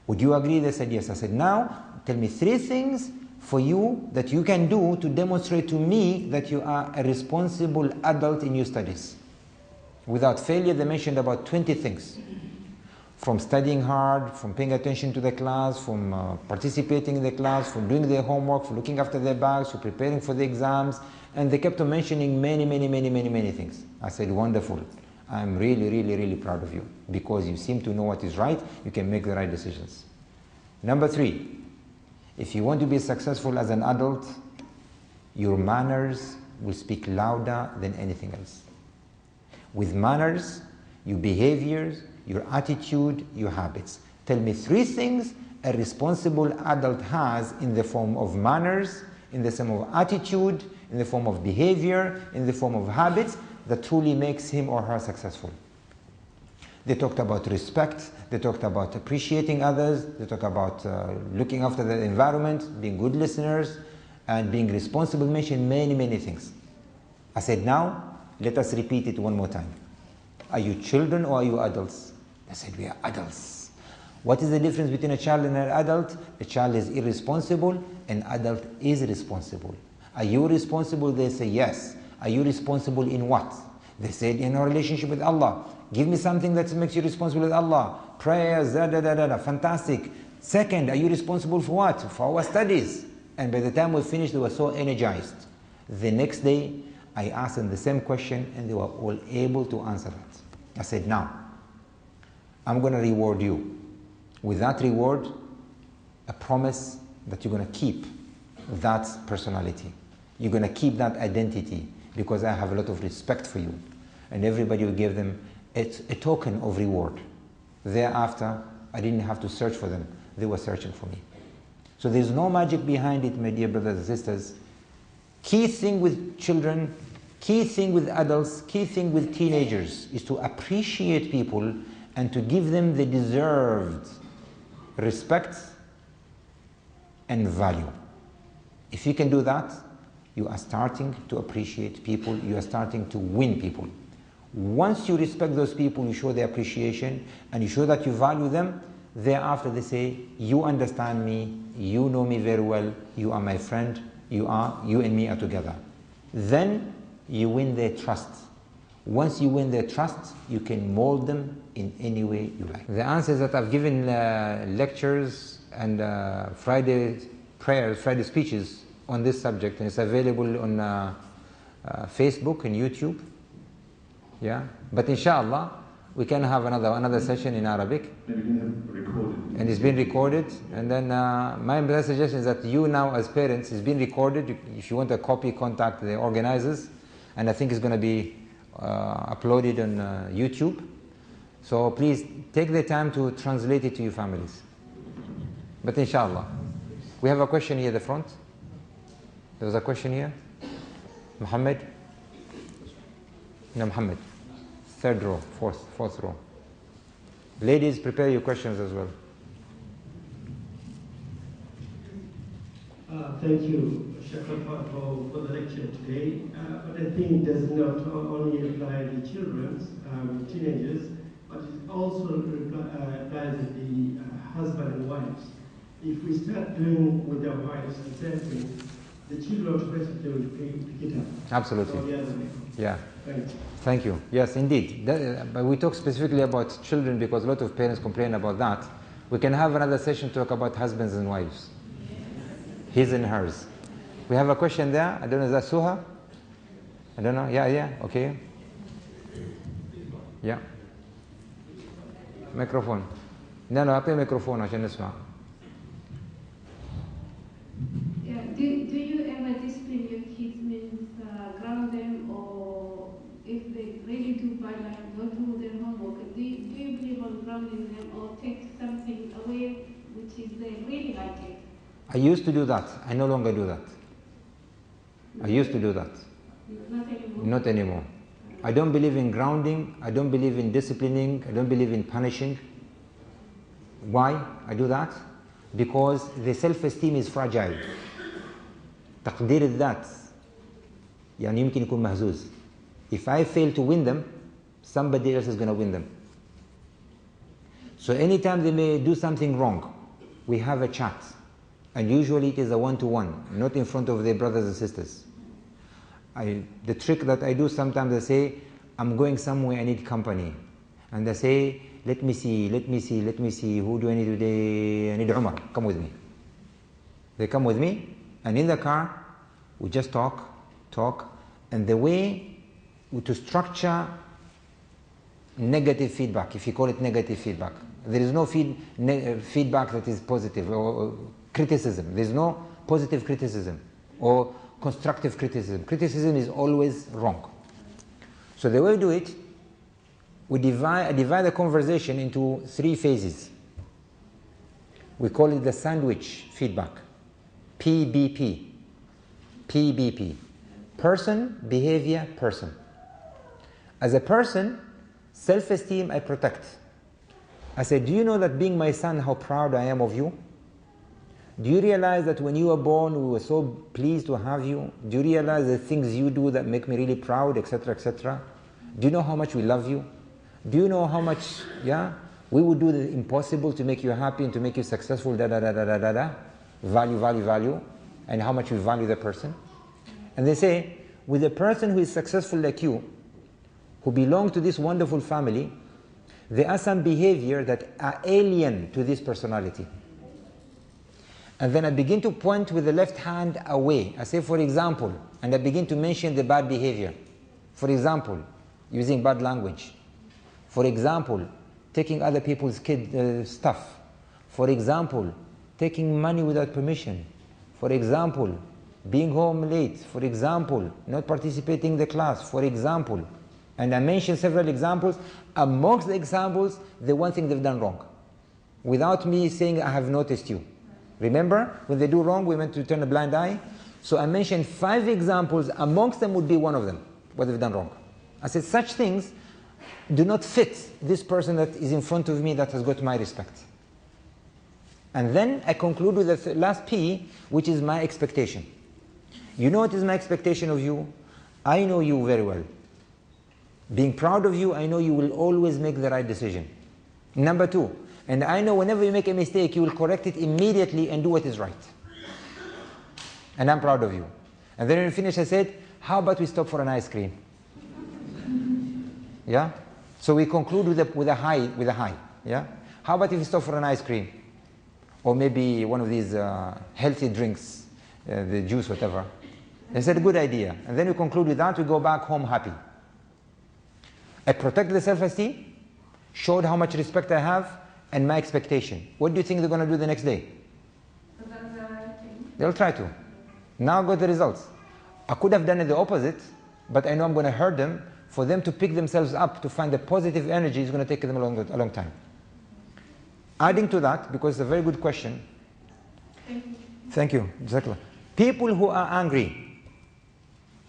Would you agree? They said, yes. I said, now, tell me 3 things for you that you can do to demonstrate to me that you are a responsible adult in your studies. Without failure, they mentioned about 20 things. From studying hard, from paying attention to the class, from participating in the class, from doing their homework, from looking after their bags, from preparing for the exams. And they kept on mentioning many things. I said, wonderful. I'm really proud of you. Because you seem to know what is right, you can make the right decisions. Number 3, If you want to be successful as an adult, your manners will speak louder than anything else. With manners, your behaviors, your attitude, your habits. Tell me 3 things a responsible adult has in the form of manners, in the form of attitude, in the form of behavior, in the form of habits that truly makes him or her successful. They talked about respect, they talked about appreciating others, they talked about looking after the environment, being good listeners, and being responsible, mentioned many, many things. I said, now, let us repeat it one more time. Are you children or are you adults? They said, we are adults. What is the difference between a child and an adult? A child is irresponsible, an adult is responsible. Are you responsible? They say, yes. Are you responsible in what? They said, in a relationship with Allah. Give me something that makes you responsible with Allah. Prayers, fantastic. Second, are you responsible for what? For our studies. And by the time we finished, they were so energized. The next day, I asked them the same question, and they were all able to answer that. I said, now, I'm going to reward you. With that reward, a promise that you're going to keep that personality. You're going to keep that identity, because I have a lot of respect for you. And everybody will give them a token of reward. Thereafter, I didn't have to search for them. They were searching for me. So there's no magic behind it, my dear brothers and sisters. Key thing with children, key thing with adults, key thing with teenagers is to appreciate people and to give them the deserved respect and value. If you can do that, you are starting to appreciate people, you are starting to win people. Once you respect those people, you show their appreciation and you show that you value them, thereafter they say, you understand me, you know me very well, you are my friend, you and me are together. Then you win their trust. Once you win their trust, you can mold them in any way you like. The answer is that I've given lectures and Friday prayers, Friday speeches on this subject, and it's available on Facebook and YouTube. Yeah, but inshallah, we can have another session in Arabic. And it's been recorded. And then my suggestion is that you now as parents, it's been recorded. If you want a copy, contact the organizers. And I think it's going to be uploaded on YouTube. So please take the time to translate it to your families. But inshallah. We have a question here at the front. There was a question here. Muhammad? No, Muhammad. 3rd row, 4th row. Ladies, prepare your questions as well. Thank you, Sheikh Khalfan, for the lecture today. But I think it does not only apply to children, teenagers, but it also applies to the husband and wives. If we start doing with our wives the same thing, the children automatically will pick it up. Absolutely. So the other way. Yeah. Thanks. Thank you. Yes, indeed. But we talk specifically about children because a lot of parents complain about that. We can have another session to talk about husbands and wives. His and hers. We have a question there. I don't know, is that Suha? I don't know. Yeah, okay. Yeah. Microphone. No, أعطي ميكروفون عشان نسمع. Yeah. Do you ever discipline your kids, means ground them, or if they really do bad, like don't do their homework, do you believe on grounding them or take something away which is they really like it? I used to do that. I no longer do that. I used to do that. Not anymore? Not anymore. I don't believe in grounding. I don't believe in disciplining. I don't believe in punishing. Why I do that? Because the self-esteem is fragile. تقدير الذات يعني يمكن يكون مهزوز. If I fail to win them, somebody else is going to win them. So anytime they may do something wrong, we have a chat. And usually it is a one-to-one, not in front of their brothers and sisters. The trick that I do sometimes, they say, I'm going somewhere, I need company. And they say, let me see, who do I need today? I need Umar, come with me. They come with me, and in the car, we just talk, and the way to structure negative feedback, if you call it negative feedback. There is no feedback that is positive or criticism. There's no positive criticism or constructive criticism. Criticism is always wrong. So the way we do it, I divide the conversation into 3 phases. We call it the sandwich feedback. PBP. PBP. Person, behavior, person. As a person, self-esteem I protect. I say, do you know that being my son, how proud I am of you? Do you realize that when you were born, we were so pleased to have you? Do you realize the things you do that make me really proud, etc., etc.? Do you know how much we love you? Do you know how much, we would do the impossible to make you happy and to make you successful, value, value, value, and how much we value the person? And they say, with a person who is successful like you, who belong to this wonderful family, there are some behavior that are alien to this personality. And then I begin to point with the left hand away. I say, for example, and I begin to mention the bad behavior. For example, using bad language. For example, taking other people's stuff. For example, taking money without permission. For example, being home late. For example, not participating in the class. For example. And I mentioned several examples. Amongst the examples, the one thing they've done wrong. Without me saying, I have noticed you. Remember, when they do wrong, we meant to turn a blind eye. So I mentioned 5 examples. Amongst them would be one of them, what they've done wrong. I said, such things do not fit this person that is in front of me that has got my respect. And then I conclude with the last P, which is my expectation. You know what is my expectation of you? I know you very well. Being proud of you, I know you will always make the right decision. Number 2, and I know whenever you make a mistake, you will correct it immediately and do what is right. And I'm proud of you. And then when we finish, I said, how about we stop for an ice cream? Yeah? So we conclude with a high. Yeah? How about if we stop for an ice cream? Or maybe one of these healthy drinks, the juice, whatever. They said, good idea. And then we conclude with that, we go back home happy. I protect the self-esteem, showed how much respect I have, and my expectation. What do you think they're going to do the next day? They'll try to. Now got the results. I could have done it the opposite, but I know I'm going to hurt them. For them to pick themselves up, to find the positive energy is going to take them a long time. Adding to that, because it's a very good question. Thank you. Exactly. People who are angry,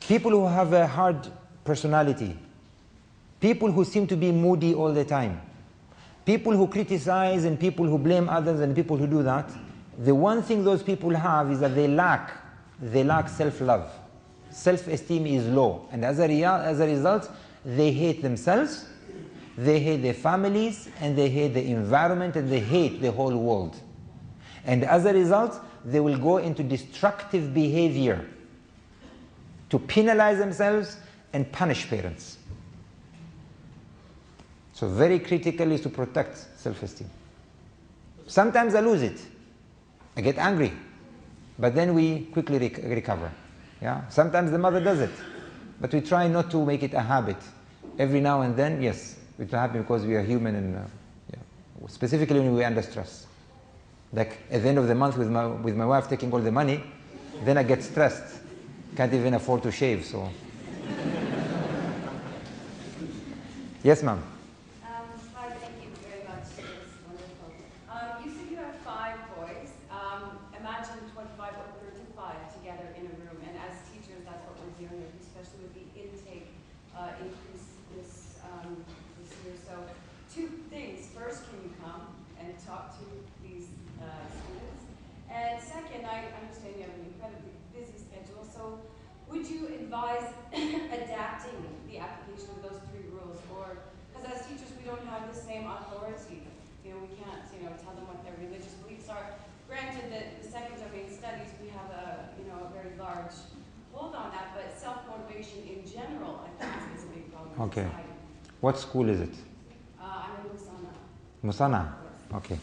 people who have a hard personality, people who seem to be moody all the time, people who criticize and people who blame others and people who do that, the one thing those people have is that they lack self-love. Self-esteem is low, and as a result, they hate themselves, they hate their families, and they hate the environment, and they hate the whole world. And as a result, they will go into destructive behavior to penalize themselves and punish parents. So very critical is to protect self-esteem. Sometimes I lose it. I get angry, but then we quickly recover. Yeah? Sometimes the mother does it, but we try not to make it a habit. Every now and then, yes, it happens because we are human, and specifically when we are under stress. Like at the end of the month with my wife taking all the money, then I get stressed. Can't even afford to shave, so. Yes, ma'am. Hi, thank you very much. It's wonderful. You said you have 5 boys. Imagine 25 or 35 together in a room, and as teachers, that's what we're dealing with, especially with the intake increase this year. So 2 things. First, can you come and talk to these students? And second, I understand you have an incredibly busy schedule, so would you advise adapting the application of those 3 rules? Or, because as teachers, we don't have the same authority. We can't, tell them what their religious beliefs are. Granted that the second domain studies, we have a very large hold on that, but self-motivation in general, I think, is a big problem. Okay. What school is it? I'm in Musana. Musana? Okay.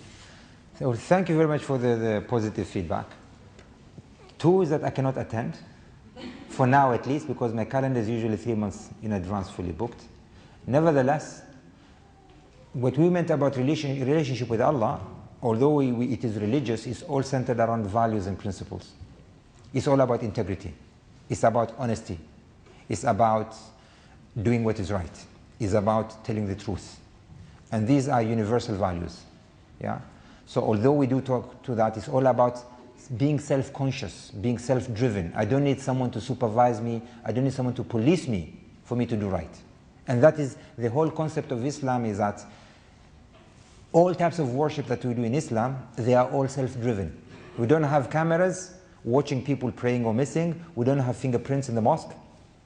So thank you very much for the positive feedback. 2 is that I cannot attend, for now at least, because my calendar is usually 3 months in advance fully booked. Nevertheless, what we meant about relationship with Allah although it is religious, it's all centered around values and principles. It's all about integrity. It's about honesty. It's about doing what is right. It's about telling the truth. And these are universal values. Yeah? So although we do talk to that, it's all about being self-conscious, being self-driven. I don't need someone to supervise me. I don't need someone to police me for me to do right. And that is the whole concept of Islam, is that all types of worship that we do in Islam, they are all self-driven. We don't have cameras watching people praying or missing. We don't have fingerprints in the mosque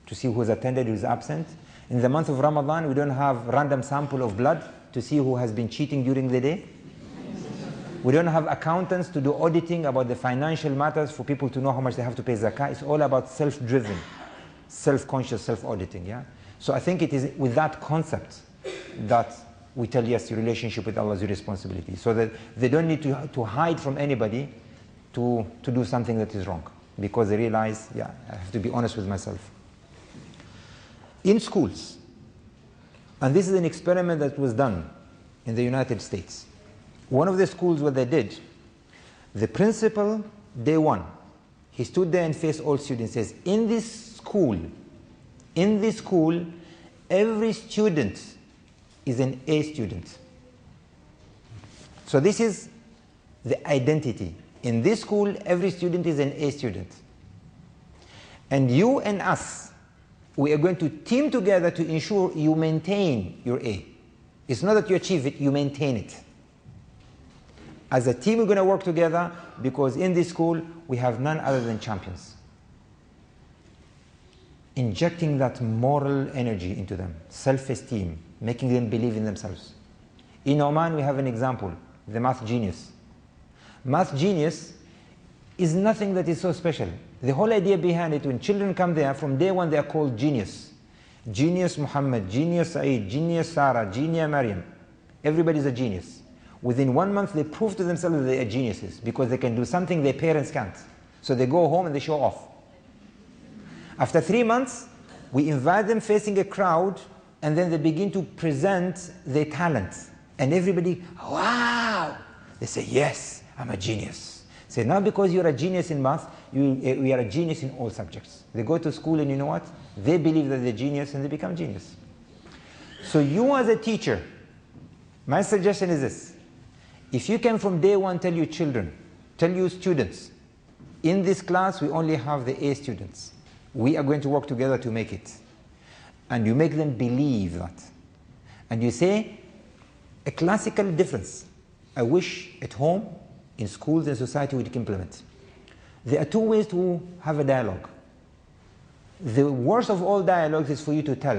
to see who's attended, who's absent. In the month of Ramadan, we don't have random sample of blood to see who has been cheating during the day. We don't have accountants to do auditing about the financial matters for people to know how much they have to pay zakah. It's all about self-driven, self-conscious, self-auditing. Yeah? So I think it is with that concept that we tell, yes, your relationship with Allah is your responsibility. So that they don't need to hide from anybody to do something that is wrong. Because they realize, yeah, I have to be honest with myself. In schools, and this is an experiment that was done in the United States. One of the schools, what they did, the principal, day one, he stood there and faced all students, says, in this school, every student is an A student. So this is the identity. In this school, every student is an A student. And you and us, we are going to team together to ensure you maintain your A. It's not that you achieve it, you maintain it. As a team, we're going to work together, because in this school, we have none other than champions. Injecting that moral energy into them, self-esteem, making them believe in themselves. In Oman, we have an example, the math genius. Math genius is nothing that is so special. The whole idea behind it, when children come there, from day one they are called genius. Genius Muhammad, genius Saeed, genius Sarah, genius Maryam. Everybody's a genius. Within 1 month they prove to themselves that they are geniuses, because they can do something their parents can't. So they go home and they show off. After 3 months, we invite them facing a crowd, and then they begin to present their talents. And everybody, wow! They say, yes, I'm a genius. Say, not because you're a genius in math, we are a genius in all subjects. They go to school, and you know what? They believe that they're genius, and they become genius. So you as a teacher, my suggestion is this. If you can from day one tell your children, tell your students, in this class we only have the A students. We are going to work together to make it. And you make them believe that. And you say, a classical difference, I wish at home, in schools and society we can implement. There are two ways to have a dialogue. The worst of all dialogues is for you to tell.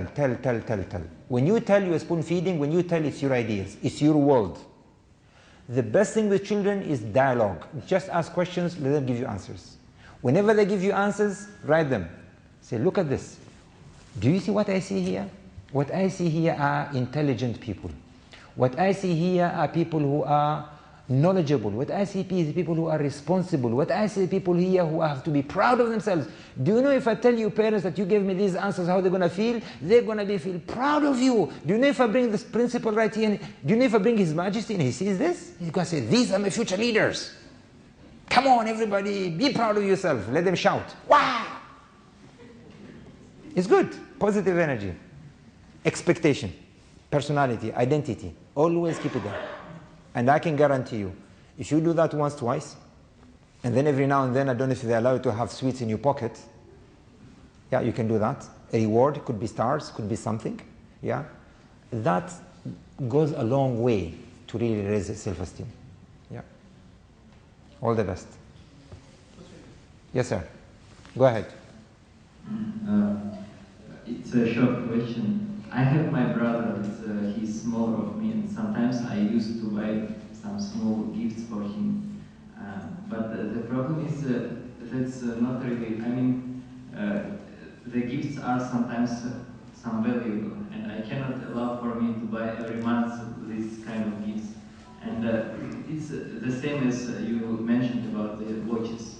When you tell, you are spoon feeding. When you tell, it's your ideas. It's your world. The best thing with children is dialogue. Just ask questions, let them give you answers. Whenever they give you answers, write them. Say, look at this. Do you see what I see here? What I see here are intelligent people. What I see here are people who are knowledgeable. What I see is people who are responsible. What I see people here who have to be proud of themselves. Do you know, if I tell you parents that you gave me these answers, how they're going to feel? They're going to feel proud of you. Do you know, if I bring this principal right here, do you know, if I bring His Majesty and he sees this, he's going to say, these are my future leaders. Come on, everybody, be proud of yourself. Let them shout. Wow! It's good. Positive energy. Expectation. Personality. Identity. Always keep it there. And I can guarantee you, if you do that once, twice, and then every now and then, I don't know if they allow you to have sweets in your pocket. Yeah, you can do that. A reward, could be stars, could be something. Yeah, that goes a long way to really raise self-esteem. Yeah. All the best. Yes, sir. Go ahead. It's a short question. I have my brother, he's smaller of me, and sometimes I used to buy some small gifts for him. But the problem is that's not really, I mean, the gifts are sometimes some valuable, and I cannot allow for me to buy every month this kind of gifts. And it's the same as you mentioned about the watches.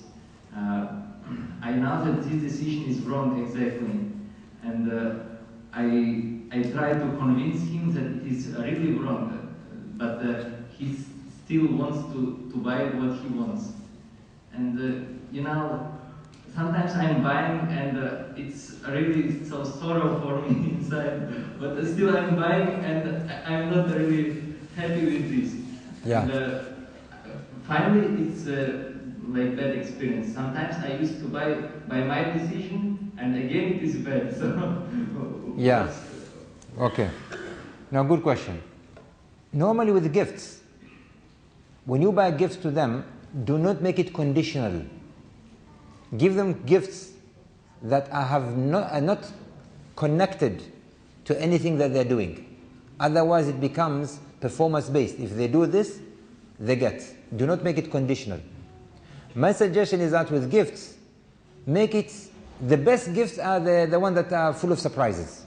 I know that this decision is wrong exactly, and I try to convince him that it is really wrong, but he still wants to buy what he wants. And you know, sometimes I'm buying and it's really so sorrow for me inside, but still I'm buying and I'm not really happy with this. Yeah. And finally it's like bad experience. Sometimes I used to buy by my decision and again it is bad. So yeah. Okay. Now good question. Normally with gifts, when you buy gifts to them, do not make it conditional. Give them gifts that are not connected to anything that they're doing. Otherwise it becomes performance based. If they do this, they get. Do not make it conditional. My suggestion is that with gifts, make it, the best gifts are the ones that are full of surprises.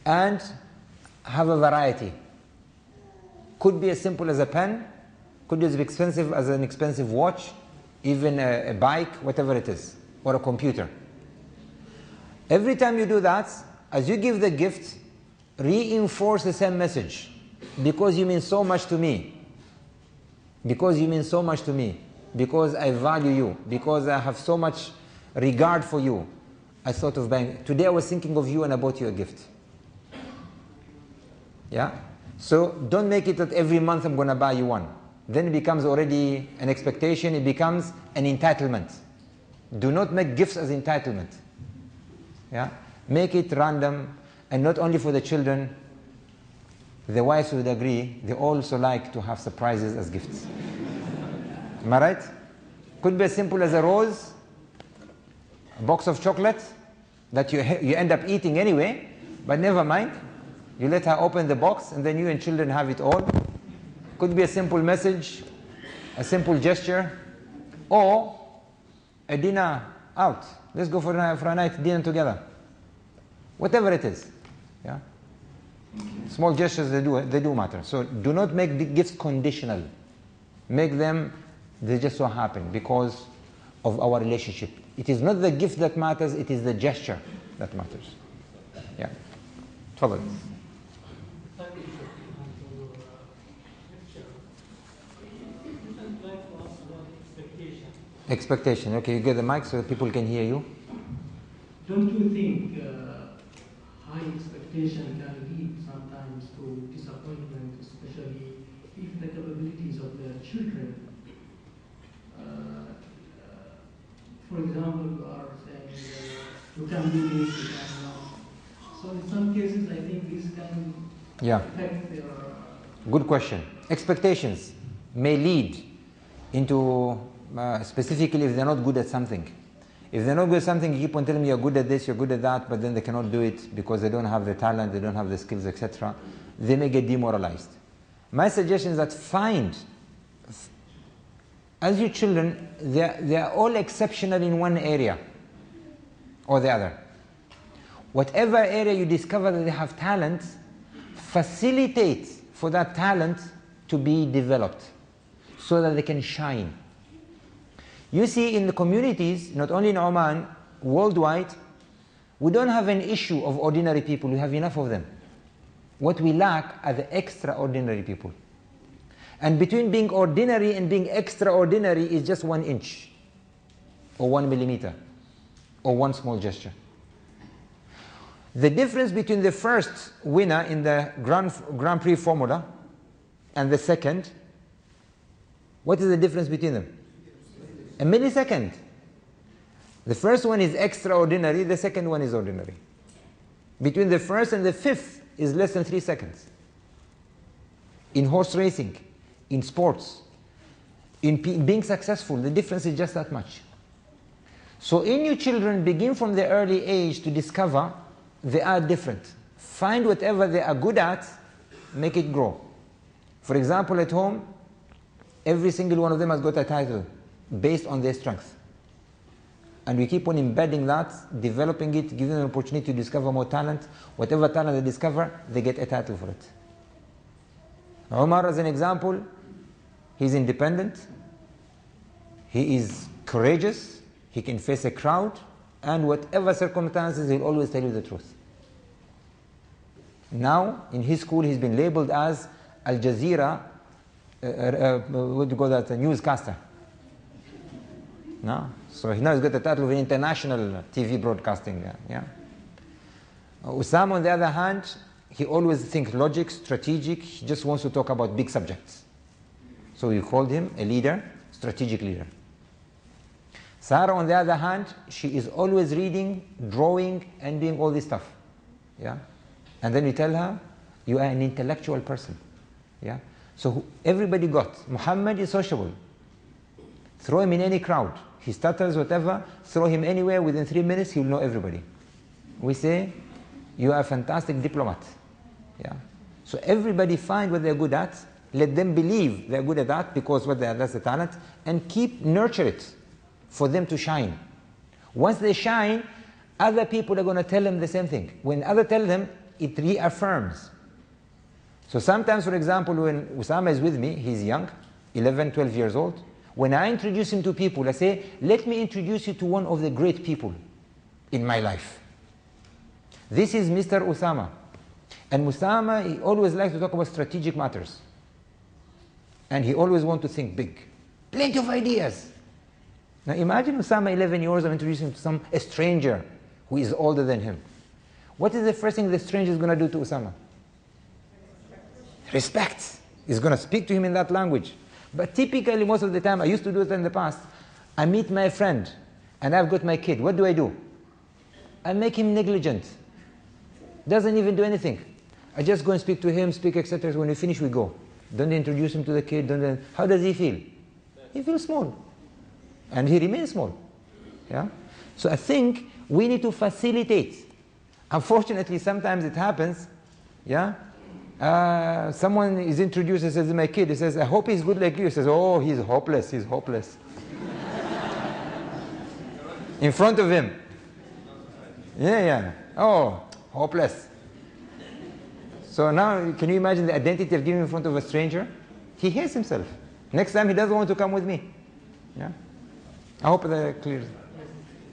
And have a variety. Could be as simple as a pen, could be as expensive as an expensive watch, even a bike, whatever it is, or a computer. Every time you do that, as you give the gift, reinforce the same message. Because you mean so much to me. Because you mean so much to me. Because I value you. Because I have so much regard for you. I thought of buying. Today I was thinking of you and I bought you a gift. Yeah? So don't make it that every month I'm going to buy you one. Then it becomes already an expectation. It becomes an entitlement. Do not make gifts as entitlement. Yeah? Make it random, and not only for the children. The wives would agree, they also like to have surprises as gifts. Am I right? Could be as simple as a rose, a box of chocolate that you end up eating anyway, but never mind. You let her open the box and then you and children have it all. Could be a simple message, a simple gesture, or a dinner out. Let's go for a night dinner together. Whatever it is. Yeah? Small gestures, they do matter. So do not make the gifts conditional. Make them, they just so happen because of our relationship. It is not the gift that matters, it is the gesture that matters. Yeah. Trouble. Thank you for your lecture. I'd like to ask about expectation. Expectation. Okay, you get the mic so that people can hear you. Don't you think high expectation can lead sometimes to disappointment, especially if the capabilities of the children, for example, you are saying you can do this, you cannot. So in some cases, I think this can affect their... Good question. Expectations may lead into, specifically if they're not good at something. If they're not good at something, you keep on telling me you're good at this, you're good at that, but then they cannot do it because they don't have the talent, they don't have the skills, etc. They may get demoralized. My suggestion is that find, as your children, they are all exceptional in one area or the other. Whatever area you discover that they have talent, facilitate for that talent to be developed so that they can shine. You see, in the communities, not only in Oman, worldwide, we don't have an issue of ordinary people. We have enough of them. What we lack are the extraordinary people. And between being ordinary and being extraordinary is just 1 inch, or 1 millimeter, or one small gesture. The difference between the first winner in the Grand Prix formula and the second, what is the difference between them? A millisecond. The first one is extraordinary, the second one is ordinary. Between the first and the fifth is less than 3 seconds. In horse racing, in sports, in being successful, the difference is just that much. So in your children, begin from the early age to discover they are different. Find whatever they are good at, make it grow. For example, at home, every single one of them has got a title based on their strength. And we keep on embedding that, developing it, giving them an opportunity to discover more talent. Whatever talent they discover, they get a title for it. Umar, as an example, he's independent, he is courageous, he can face a crowd, and whatever circumstances, he'll always tell you the truth. Now, in his school, he's been labeled as Al Jazeera, what do you call that, a newscaster. No? So now he's got the title of an international TV broadcasting. Yeah? Usama, on the other hand, he always thinks logic, strategic. He just wants to talk about big subjects. So we called him a leader, strategic leader. Sarah, on the other hand, she is always reading, drawing, and doing all this stuff. Yeah? And then we tell her, you are an intellectual person. Yeah? So everybody got. Muhammad is sociable. Throw him in any crowd. He stutters, whatever, throw him anywhere, within 3 minutes, he will know everybody. We say, you are a fantastic diplomat. Yeah? So everybody find what they're good at, let them believe they're good at that, because that's the talent, and nurture it for them to shine. Once they shine, other people are going to tell them the same thing. When others tell them, it reaffirms. So sometimes, for example, when Usama is with me, he's young, 11, 12 years old, when I introduce him to people, I say, let me introduce you to one of the great people in my life. This is Mr. Usama. And Usama, he always likes to talk about strategic matters. And he always wants to think big. Plenty of ideas. Now imagine Usama, 11 years old, introducing him to a stranger who is older than him. What is the first thing the stranger is going to do to Usama? Respect. He's going to speak to him in that language. But typically, most of the time, I used to do it in the past, I meet my friend, and I've got my kid. What do? I make him negligent. Doesn't even do anything. I just go and speak to him, speak, etc. When we finish, we go. Don't introduce him to the kid. How does he feel? He feels small. And he remains small. Yeah? So I think we need to facilitate. Unfortunately, sometimes it happens, yeah? Someone is introduced and says, my kid, he says, I hope he's good like you. He says, oh, he's hopeless, he's hopeless. In front of him. Yeah. Oh, hopeless. So now, can you imagine the identity of giving in front of a stranger? He hates himself. Next time, he doesn't want to come with me. Yeah? I hope that clears.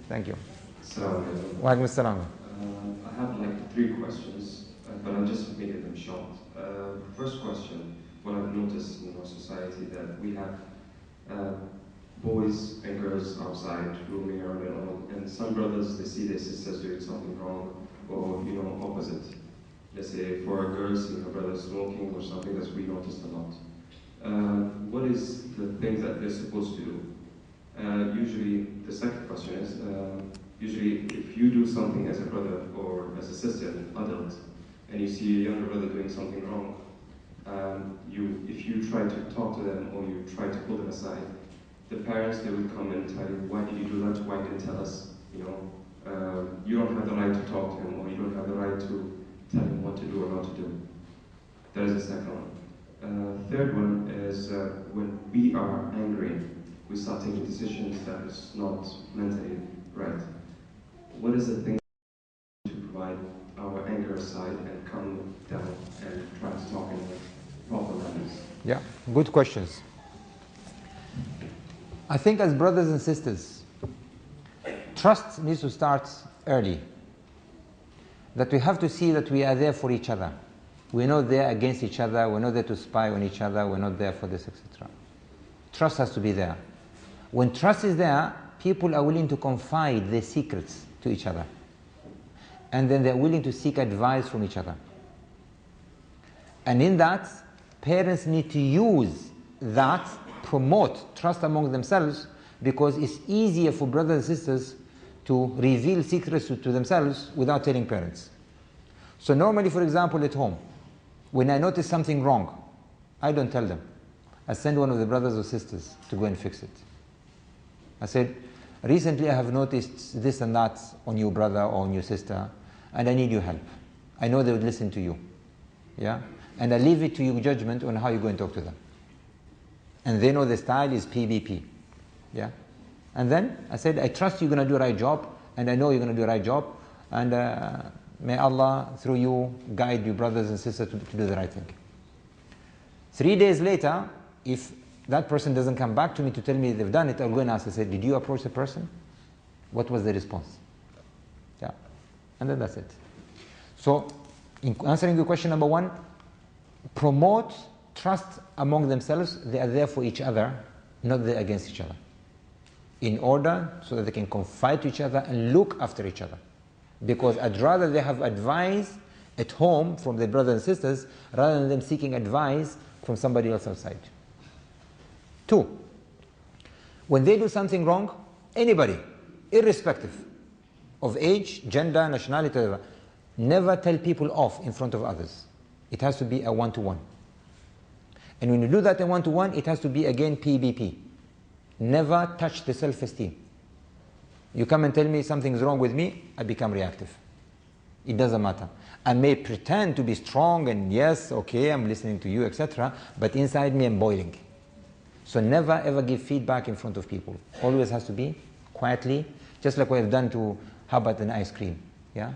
Thank you. So, Wa alaikum assalam. I have like 3 questions, but I'll just make them short. First question, what I've noticed in our society that we have boys and girls outside roaming around and all, and some brothers, they see their sisters doing something wrong, or opposite. Let's say for our girls, seeing her brother smoking or something that we noticed a lot. What is the thing that they're supposed to do? Usually, the second question is, usually if you do something as a brother or as a sister, an adult, and you see a younger brother doing something wrong, if you try to talk to them or you try to pull them aside, the parents, they will come and tell you, why did you do that? Why didn't you tell us? You don't have the right to talk to him, or you don't have the right to tell him what to do or not to do. That is the second one. Third one is when we are angry, we start taking decisions that is not mentally right. What is the thing to provide our anger aside and calm down and try to talk in proper manners? Yeah, good questions. I think as brothers and sisters, trust needs to start early. That we have to see that we are there for each other. We're not there against each other, we're not there to spy on each other, we're not there for this, etc. Trust has to be there. When trust is there, people are willing to confide their secrets to each other. And then they're willing to seek advice from each other. And in that, parents need to use that, promote trust among themselves, because it's easier for brothers and sisters to reveal secrets to themselves without telling parents. So normally, for example, at home, when I notice something wrong, I don't tell them. I send one of the brothers or sisters to go and fix it. I said, recently I have noticed this and that on your brother or on your sister, and I need your help. I know they would listen to you. Yeah? And I leave it to your judgment on how you go and talk to them. And they know the style is PBP. Yeah? And then I said, I trust you're going to do the right job, and I know you're going to do the right job, and may Allah, through you, guide your brothers and sisters to do the right thing. 3 days later, if that person doesn't come back to me to tell me they've done it, I'll go and ask. I said, did you approach the person? What was the response? Yeah. And then that's it. So, in answering your question number 1, promote trust among themselves. They are there for each other, not there against each other, in order so that they can confide to each other and look after each other. Because I'd rather they have advice at home from their brothers and sisters rather than them seeking advice from somebody else outside. 2, when they do something wrong, anybody, irrespective of age, gender, nationality, whatever, never tell people off in front of others. It has to be a one-to-one. And when you do that in one-to-one, it has to be again PBP. Never touch the self-esteem. You come and tell me something's wrong with me, I become reactive. It doesn't matter. I may pretend to be strong and yes, okay, I'm listening to you, etc. But inside me, I'm boiling. So never ever give feedback in front of people. Always has to be quietly, just like what I've done to Habat and ice cream. Yeah?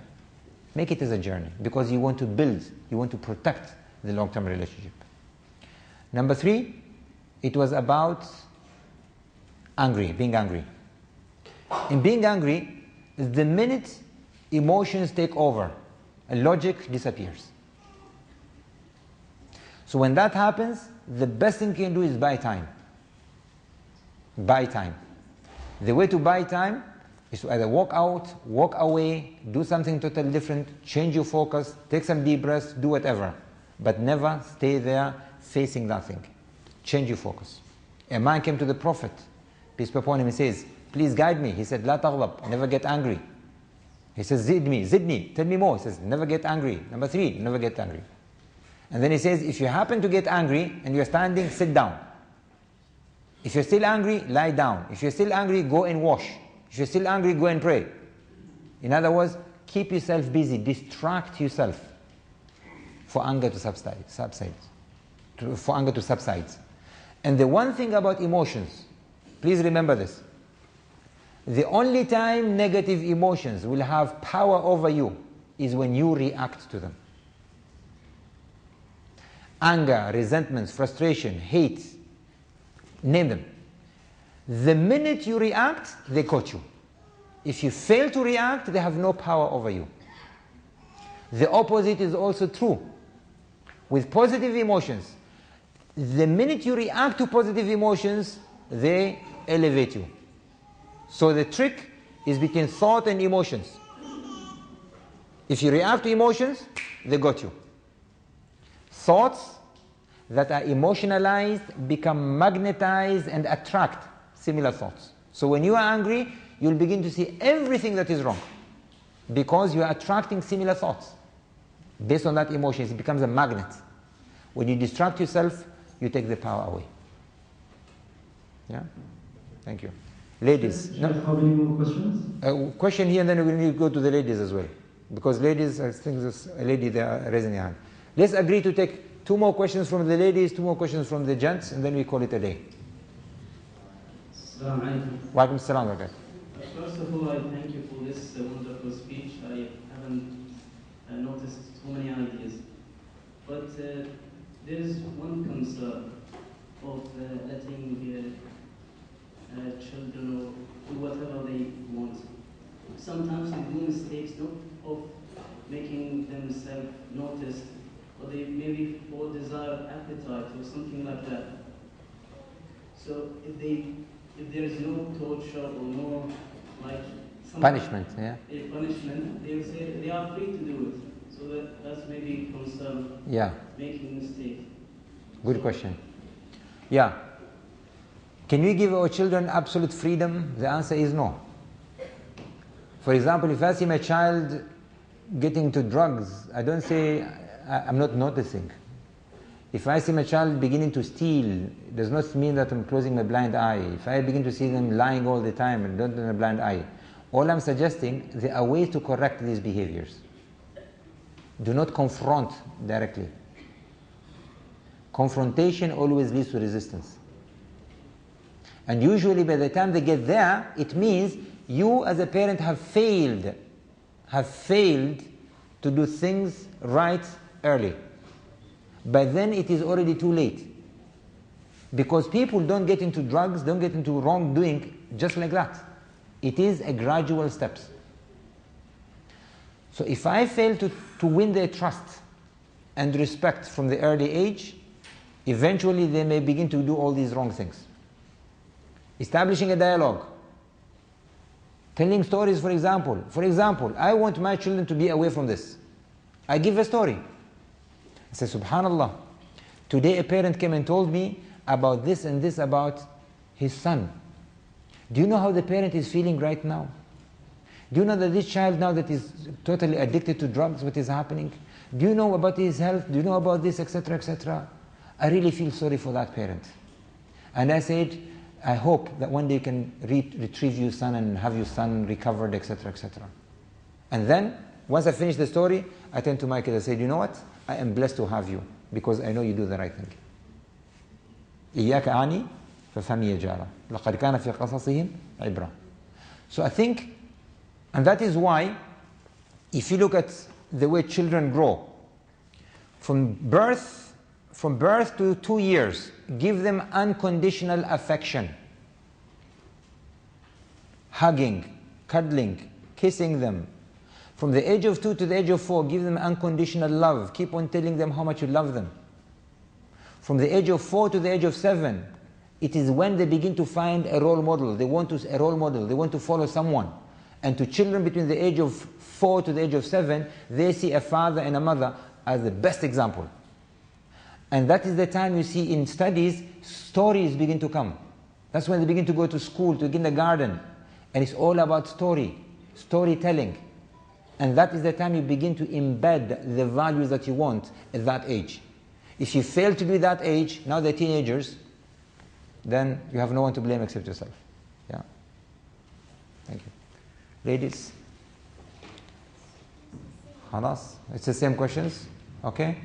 Make it as a journey because you want to build, you want to protect the long-term relationship. Number 3, it was about being angry. In being angry, the minute emotions take over, logic disappears. So when that happens, the best thing you can do is buy time. Buy time. The way to buy time is to either walk out, walk away, do something totally different, change your focus, take some deep breaths, do whatever. But never stay there facing nothing. Change your focus. A man came to the Prophet, peace be upon him, he says, please guide me. He said, لا تغضب, never get angry. He says, zidni, tell me more. He says, never get angry. Number 3, never get angry. And then he says, if you happen to get angry and you're standing, sit down. If you're still angry, lie down. If you're still angry, go and wash. If you're still angry, go and pray. In other words, keep yourself busy, distract yourself for anger to subside. And the one thing about emotions, please remember this. The only time negative emotions will have power over you is when you react to them. Anger, resentments, frustration, hate, name them. The minute you react, they caught you. If you fail to react, they have no power over you. The opposite is also true. With positive emotions, the minute you react to positive emotions, they elevate you. So the trick is between thought and emotions. If you react to emotions, they got you. Thoughts that are emotionalized become magnetized and attract similar thoughts. So when you are angry, you'll begin to see everything that is wrong because you are attracting similar thoughts. Based on that emotion, it becomes a magnet. When you distract yourself, you take the power away. Yeah? Thank you. Ladies. No? How many more questions? Question here and then we need to go to the ladies as well. Because ladies, I think there's a lady there raising her hand. Let's agree to take 2 more questions from the ladies, 2 more questions from the gents, and then we call it a day. Assalamu alaikum. Wa alaikum assalam. First of all, I thank you for this wonderful speech. I haven't noticed so many ideas. But there is one concern of letting children or do whatever they want. Sometimes they do mistakes, not of making themselves noticed, or they maybe for desired appetite or something like that. So if there is no torture or no punishment, yeah. A punishment, they will say they are free to do it. So that's maybe concern. Yeah. Making mistake. Good question. Yeah. Can we give our children absolute freedom? The answer is no. For example, if I see my child getting to drugs, I don't say I'm not noticing. If I see my child beginning to steal, it does not mean that I'm closing my blind eye. If I begin to see them lying all the time and don't turn a blind eye, all I'm suggesting, there are ways to correct these behaviors. Do not confront directly. Confrontation always leads to resistance. And usually by the time they get there, it means you as a parent have failed to do things right early. By then it is already too late. Because people don't get into drugs, don't get into wrongdoing just like that. It is a gradual steps. So if I fail to win their trust and respect from the early age, eventually they may begin to do all these wrong things. Establishing a dialogue. Telling stories, for example. For example, I want my children to be away from this. I give a story. I say, Subhanallah, today a parent came and told me about this and this about his son. Do you know how the parent is feeling right now? Do you know that this child now that is totally addicted to drugs, what is happening? Do you know about his health? Do you know about this, etc., etc.? I really feel sorry for that parent. And I said, I hope that one day you can retrieve your son and have your son recovered, etc., etc. And then, once I finish the story, I turn to my kids and say, you know what? I am blessed to have you because I know you do the right thing. إياك أعني ففهمي جارة لقد كان في قصصهم عبرة. So I think, and that is why, if you look at the way children grow, from birth to 2 years, give them unconditional affection. Hugging, cuddling, kissing them. From the age of 2 to the age of 4, give them unconditional love. Keep on telling them how much you love them. From the age of 4 to the age of 7, it is when they begin to find a role model. They want to follow someone. And to children between the age of 4 to the age of 7, they see a father and a mother as the best example. And that is the time you see in studies, stories begin to come. That's when they begin to go to school, to kindergarten. And it's all about storytelling. And that is the time you begin to embed the values that you want at that age. If you fail to do that age, now they're teenagers, then you have no one to blame except yourself. Yeah. Thank you. Ladies? Khalas? It's the same questions? Okay?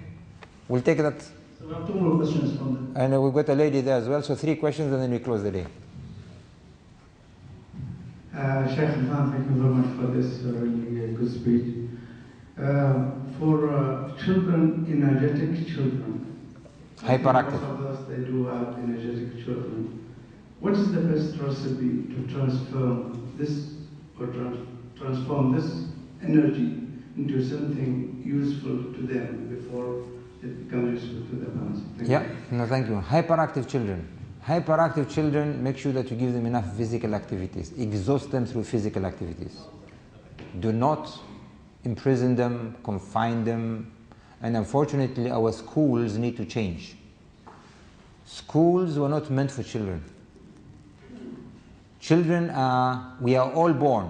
We'll take that. So we have 2 more questions from the... And we've got a lady there as well, so 3 questions and then we close the day. Sheikh Khalfan, thank you very much for this really good speech. For children, energetic children, hyperactive. Most of us, they do have energetic children. What is the best recipe to transform this or transform this energy into something useful to them before it becomes useful to the parents? Thank you. Hyperactive children. Hyperactive children, make sure that you give them enough physical activities. Exhaust them through physical activities. Do not imprison them, confine them. And unfortunately, our schools need to change. Schools were not meant for children. Children we are all born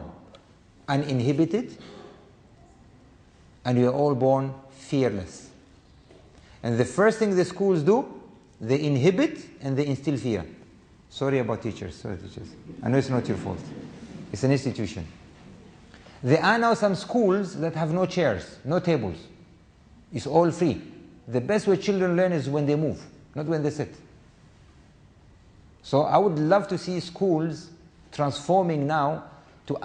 uninhibited, and we are all born fearless. And the first thing the schools do, they inhibit and they instill fear. Sorry about teachers. I know it's not your fault. It's an institution. There are now some schools that have no chairs, no tables. It's all free. The best way children learn is when they move, not when they sit. So I would love to see schools transforming now to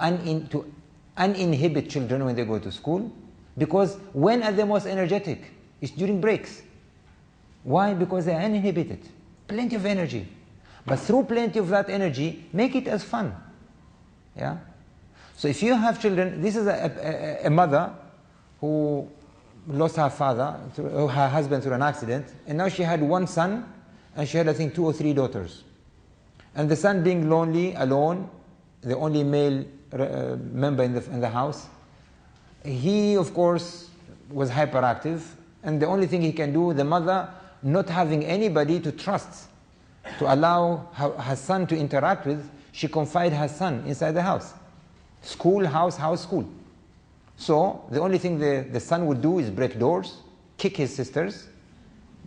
uninhibit children when they go to school, because when are they most energetic? It's during breaks. Why? Because they are uninhibited. Plenty of energy. But through plenty of that energy, make it as fun. Yeah? So if you have children, this is a mother who lost her father, her husband through an accident, and now she had 1 son, and she had, I think, 2 or 3 daughters. And the son being lonely, alone, the only male member in the house, he, of course, was hyperactive, and the only thing he can do, the mother, not having anybody to trust, to allow her son to interact with, she confided her son inside the house. School, house, school. So the only thing the son would do is break doors, kick his sisters,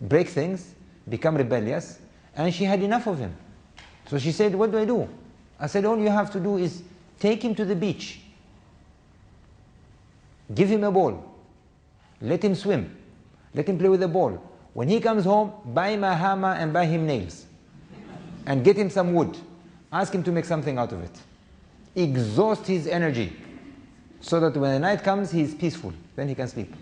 break things, become rebellious, and she had enough of him. So she said, what do I do? I said, all you have to do is take him to the beach, give him a ball, let him swim, let him play with the ball. When he comes home, buy him a hammer and buy him nails, and get him some wood. Ask him to make something out of it. Exhaust his energy, so that when the night comes, he is peaceful. Then he can sleep.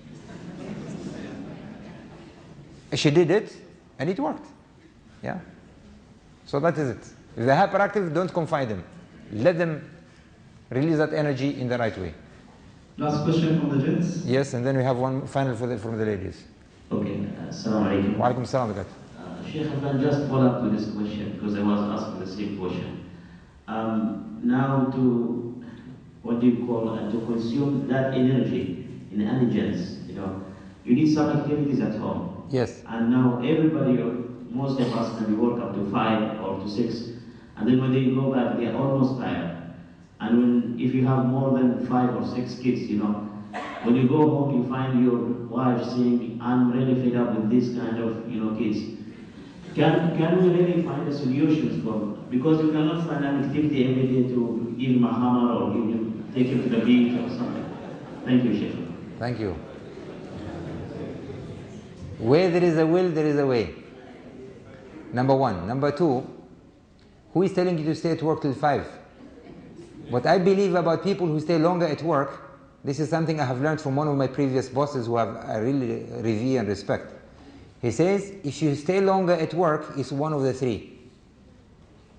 She did it, and it worked. Yeah. So that is it. If they're hyperactive, don't confine them. Let them release that energy in the right way. Last question from the gents. Yes, and then we have one final from the ladies. Okay. Assalamu alaikum. Wa alaikum assalam. Sheikh, if I just follow up to this question, because I was asking the same question. Now to, what do you call, to consume that energy in energens, you need some activities at home. Yes. And now everybody, or most of us, maybe work up to 5 or to 6, and then when they go back, they are almost tired. And if you have more than 5 or 6 kids, when you go home, you find your wife saying, "I'm really fed up with this kind of, kids." Can we really find a solution for? Because you cannot find an activity every day to give him a hammer or take him to the beach or something. Thank you, Sheikh. Thank you. Where there is a will, there is a way. Number one. Number two, who is telling you to stay at work till 5? What I believe about people who stay longer at work, this is something I have learned from one of my previous bosses who I really revere and respect. He says, if you stay longer at work, it's one of the 3.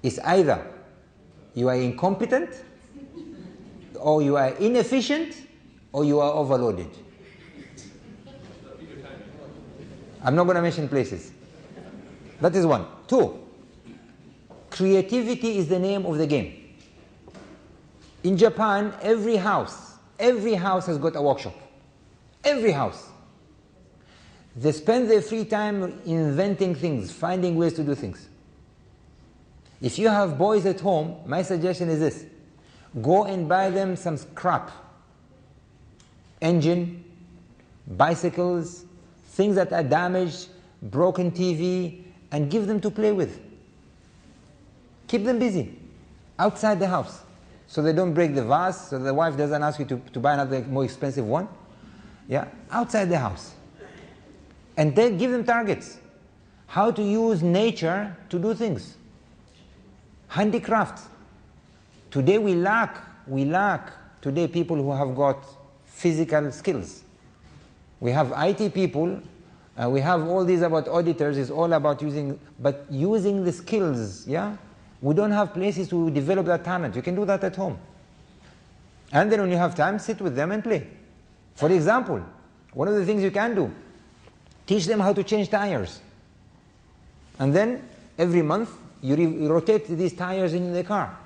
It's either you are incompetent, or you are inefficient, or you are overloaded. I'm not going to mention places. That is 1. 2, creativity is the name of the game. In Japan, every house has got a workshop. Every house. They spend their free time inventing things, finding ways to do things. If you have boys at home, my suggestion is this: go and buy them some scrap. Engine, bicycles, things that are damaged, broken TV, and give them to play with. Keep them busy outside the house, so they don't break the vase, so the wife doesn't ask you to buy another more expensive one. Yeah, outside the house. And then give them targets. How to use nature to do things. Handicraft. Today we lack today people who have got physical skills. We have IT people, we have all these about auditors, it's all about using the skills, yeah? We don't have places to develop that talent. You can do that at home. And then when you have time, sit with them and play. For example, one of the things you can do, teach them how to change tires. And then every month you rotate these tires in the car.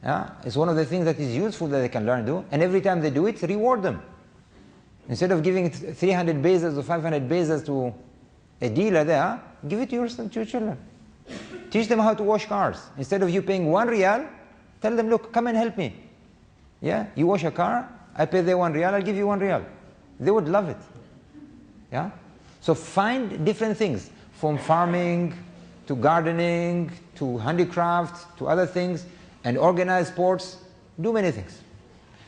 Yeah? It's one of the things that is useful that they can learn to do. And every time they do it, reward them. Instead of giving 300 bezels or 500 bezels to a dealer there, give it to your children. Teach them how to wash cars. Instead of you paying 1 riyal, tell them, look, come and help me. Yeah? You wash a car, I pay them 1 riyal, I'll give you 1 riyal. They would love it. Yeah? So find different things, from farming to gardening to handicraft to other things, and organize sports. Do many things.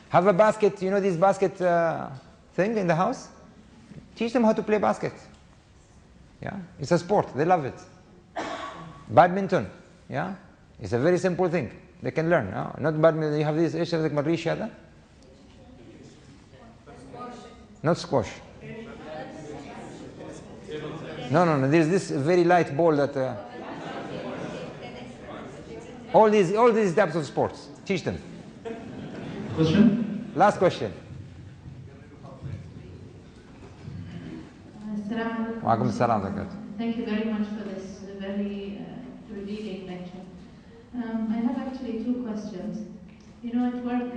Have a basket, this basket thing in the house? Teach them how to play basket. Yeah? It's a sport. They love it. Badminton. Yeah? It's a very simple thing. They can learn. Not badminton. You have this ايش هذاك مريش هذا? Not squash. No. There's this very light ball that. All these types of sports. Teach them. Question? Last question. Assalamu alaikum. Thank you very much for this very revealing lecture. I have actually 2 questions. At work,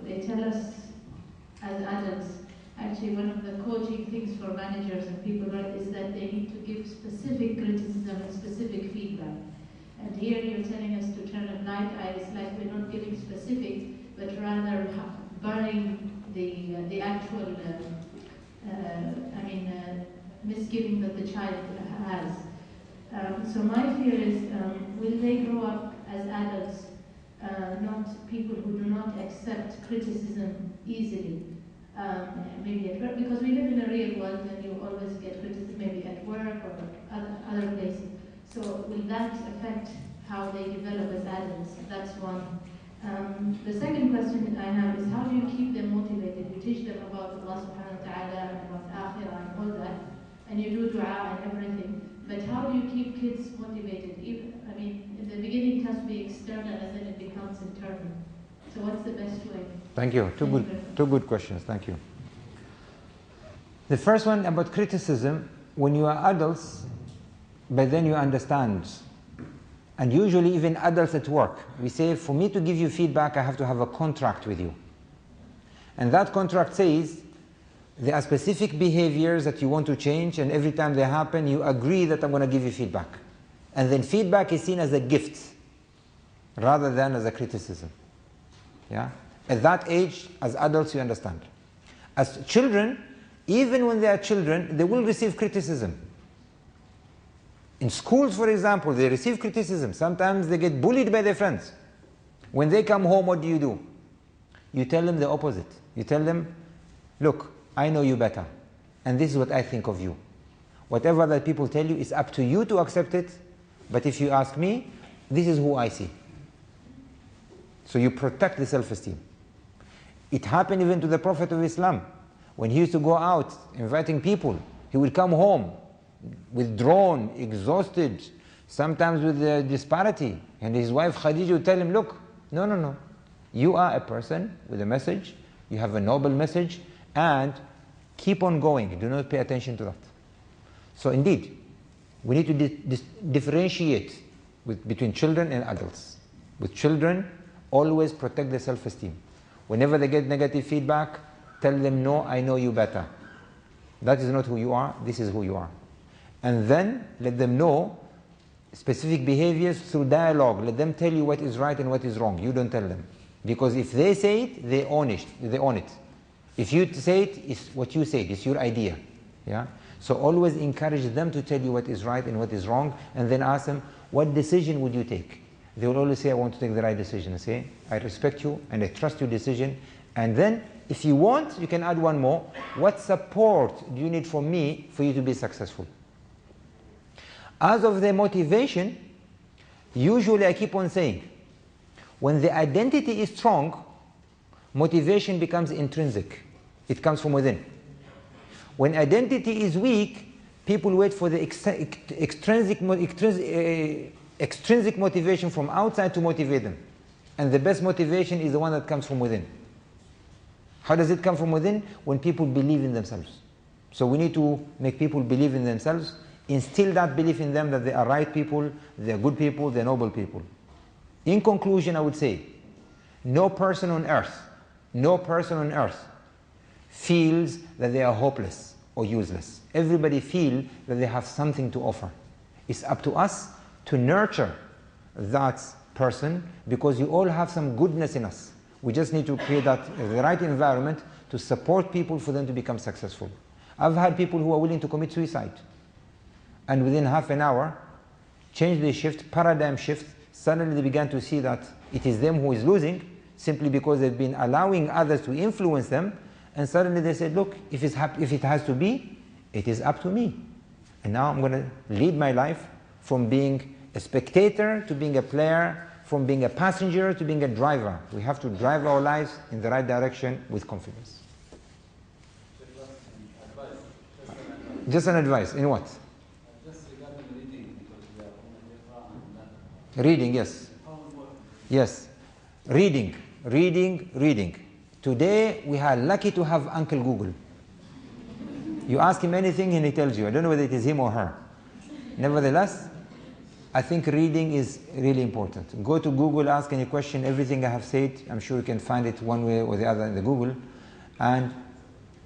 they tell us as adults, actually one of the coaching things for managers and people is that they need to give specific criticism and specific feedback. And here you're telling us to turn a blind eye. It's like we're not giving specific, but rather burying the actual, misgiving that the child has. So my fear is, will they grow up as adults, not people who do not accept criticism easily? Maybe at work, because we live in a real world and you always get criticism, maybe at work or other places. So will that affect how they develop as adults? That's one. The second question I have is, how do you keep them motivated? You teach them about Allah subhanahu wa ta'ala and about akhirah and all that, and you do dua and everything, but how do you keep kids motivated? In the beginning it has to be external and then it becomes internal. So what's the best way? Thank you. Two good questions. Thank you. The first one about criticism. When you are adults, but then you understand. And usually even adults at work, we say, for me to give you feedback, I have to have a contract with you. And that contract says, there are specific behaviors that you want to change, and every time they happen, you agree that I'm going to give you feedback. And then feedback is seen as a gift, rather than as a criticism. Yeah? At that age, as adults, you understand. As children, even when they are children, they will receive criticism. In schools, for example, they receive criticism. Sometimes they get bullied by their friends. When they come home, what do? You tell them the opposite. You tell them, look, I know you better, and this is what I think of you. Whatever that people tell you, it's up to you to accept it, but if you ask me, this is who I see. So you protect the self-esteem. It happened even to the Prophet of Islam. When he used to go out inviting people, he would come home withdrawn, exhausted, sometimes with disparity. And his wife Khadija would tell him, look, no. You are a person with a message, you have a noble message, and keep on going. Do not pay attention to that. So indeed, we need to differentiate between children and adults. With children, always protect their self-esteem. Whenever they get negative feedback, tell them, no, I know you better. That is not who you are, this is who you are. And then let them know specific behaviors through dialogue. Let them tell you what is right and what is wrong. You don't tell them. Because if they say it, they own it. If you say it, it's what you said, it's your idea. Yeah? So always encourage them to tell you what is right and what is wrong, and then ask them, what decision would you take? They will always say, I want to take the right decision. Say, I respect you and I trust your decision. And then, if you want, you can add one more. What support do you need from me for you to be successful? As of their motivation, usually I keep on saying, when the identity is strong, motivation becomes intrinsic. It comes from within. When identity is weak, people wait for the extrinsic motivation from outside to motivate them. And the best motivation is the one that comes from within. How does it come from within? When people believe in themselves. So we need to make people believe in themselves, instill that belief in them that they are right people, they are good people, they are noble people. In conclusion, I would say, no person on earth feels that they are hopeless or useless. Everybody feels that they have something to offer. It's up to us to nurture that person, because you all have some goodness in us. We just need to create the right environment to support people for them to become successful. I've had people who are willing to commit suicide, and within half an hour, change the paradigm shift. Suddenly they began to see that it is them who is losing, simply because they've been allowing others to influence them, and suddenly they said, look, if it has to be, it is up to me. And now I'm going to lead my life from being a spectator to being a player, from being a passenger to being a driver. We have to drive our lives in the right direction with confidence. Just an advice. In what? Just regarding reading, because we are on the Reading, yes. Yes. Reading. Today we are lucky to have Uncle Google. You ask him anything and he tells you. I don't know whether it is him or her. Nevertheless, I think reading is really important. Go to Google, ask any question, everything I have said, I'm sure you can find it one way or the other in the Google. And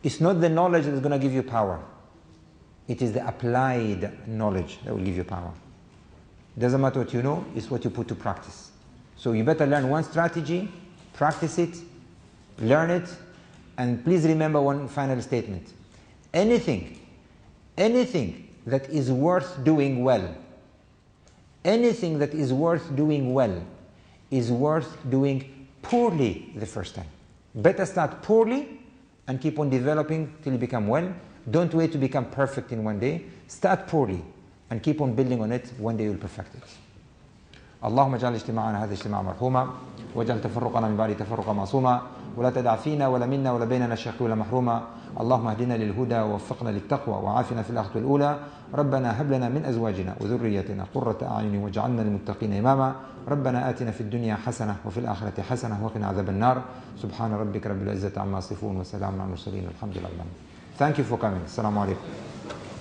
it's not the knowledge that is going to give you power. It is the applied knowledge that will give you power. It doesn't matter what you know, it's what you put to practice. So you better learn one strategy, practice it, learn it, and please remember one final statement. Anything that is worth doing well, anything that is worth doing well is worth doing poorly the first time. Better start poorly and keep on developing till you become well. Don't wait to become perfect in one day. Start poorly and keep on building on it. One day you'll perfect it. اللهم اجعل اجتماعنا هذا اجتماعا مرحوما واجعل تفرقنا من بعد تفرقا معصوما ولا تدع فينا ولا منا ولا بيننا شقيا ولا محروما اللهم اهدنا للهدى ووفقنا للتقوى وعافنا في الآخرة الأولى ربنا هب لنا من أزواجنا وذريتنا قرة أعين واجعلنا للمتقين إماما ربنا آتنا في الدنيا حسنة وفي الآخرة حسنة وقنا عذاب النار سبحان ربك رب العزة عما يصفون وسلام على المرسلين والحمد لله. Thank you for coming. Assalamu alaikum.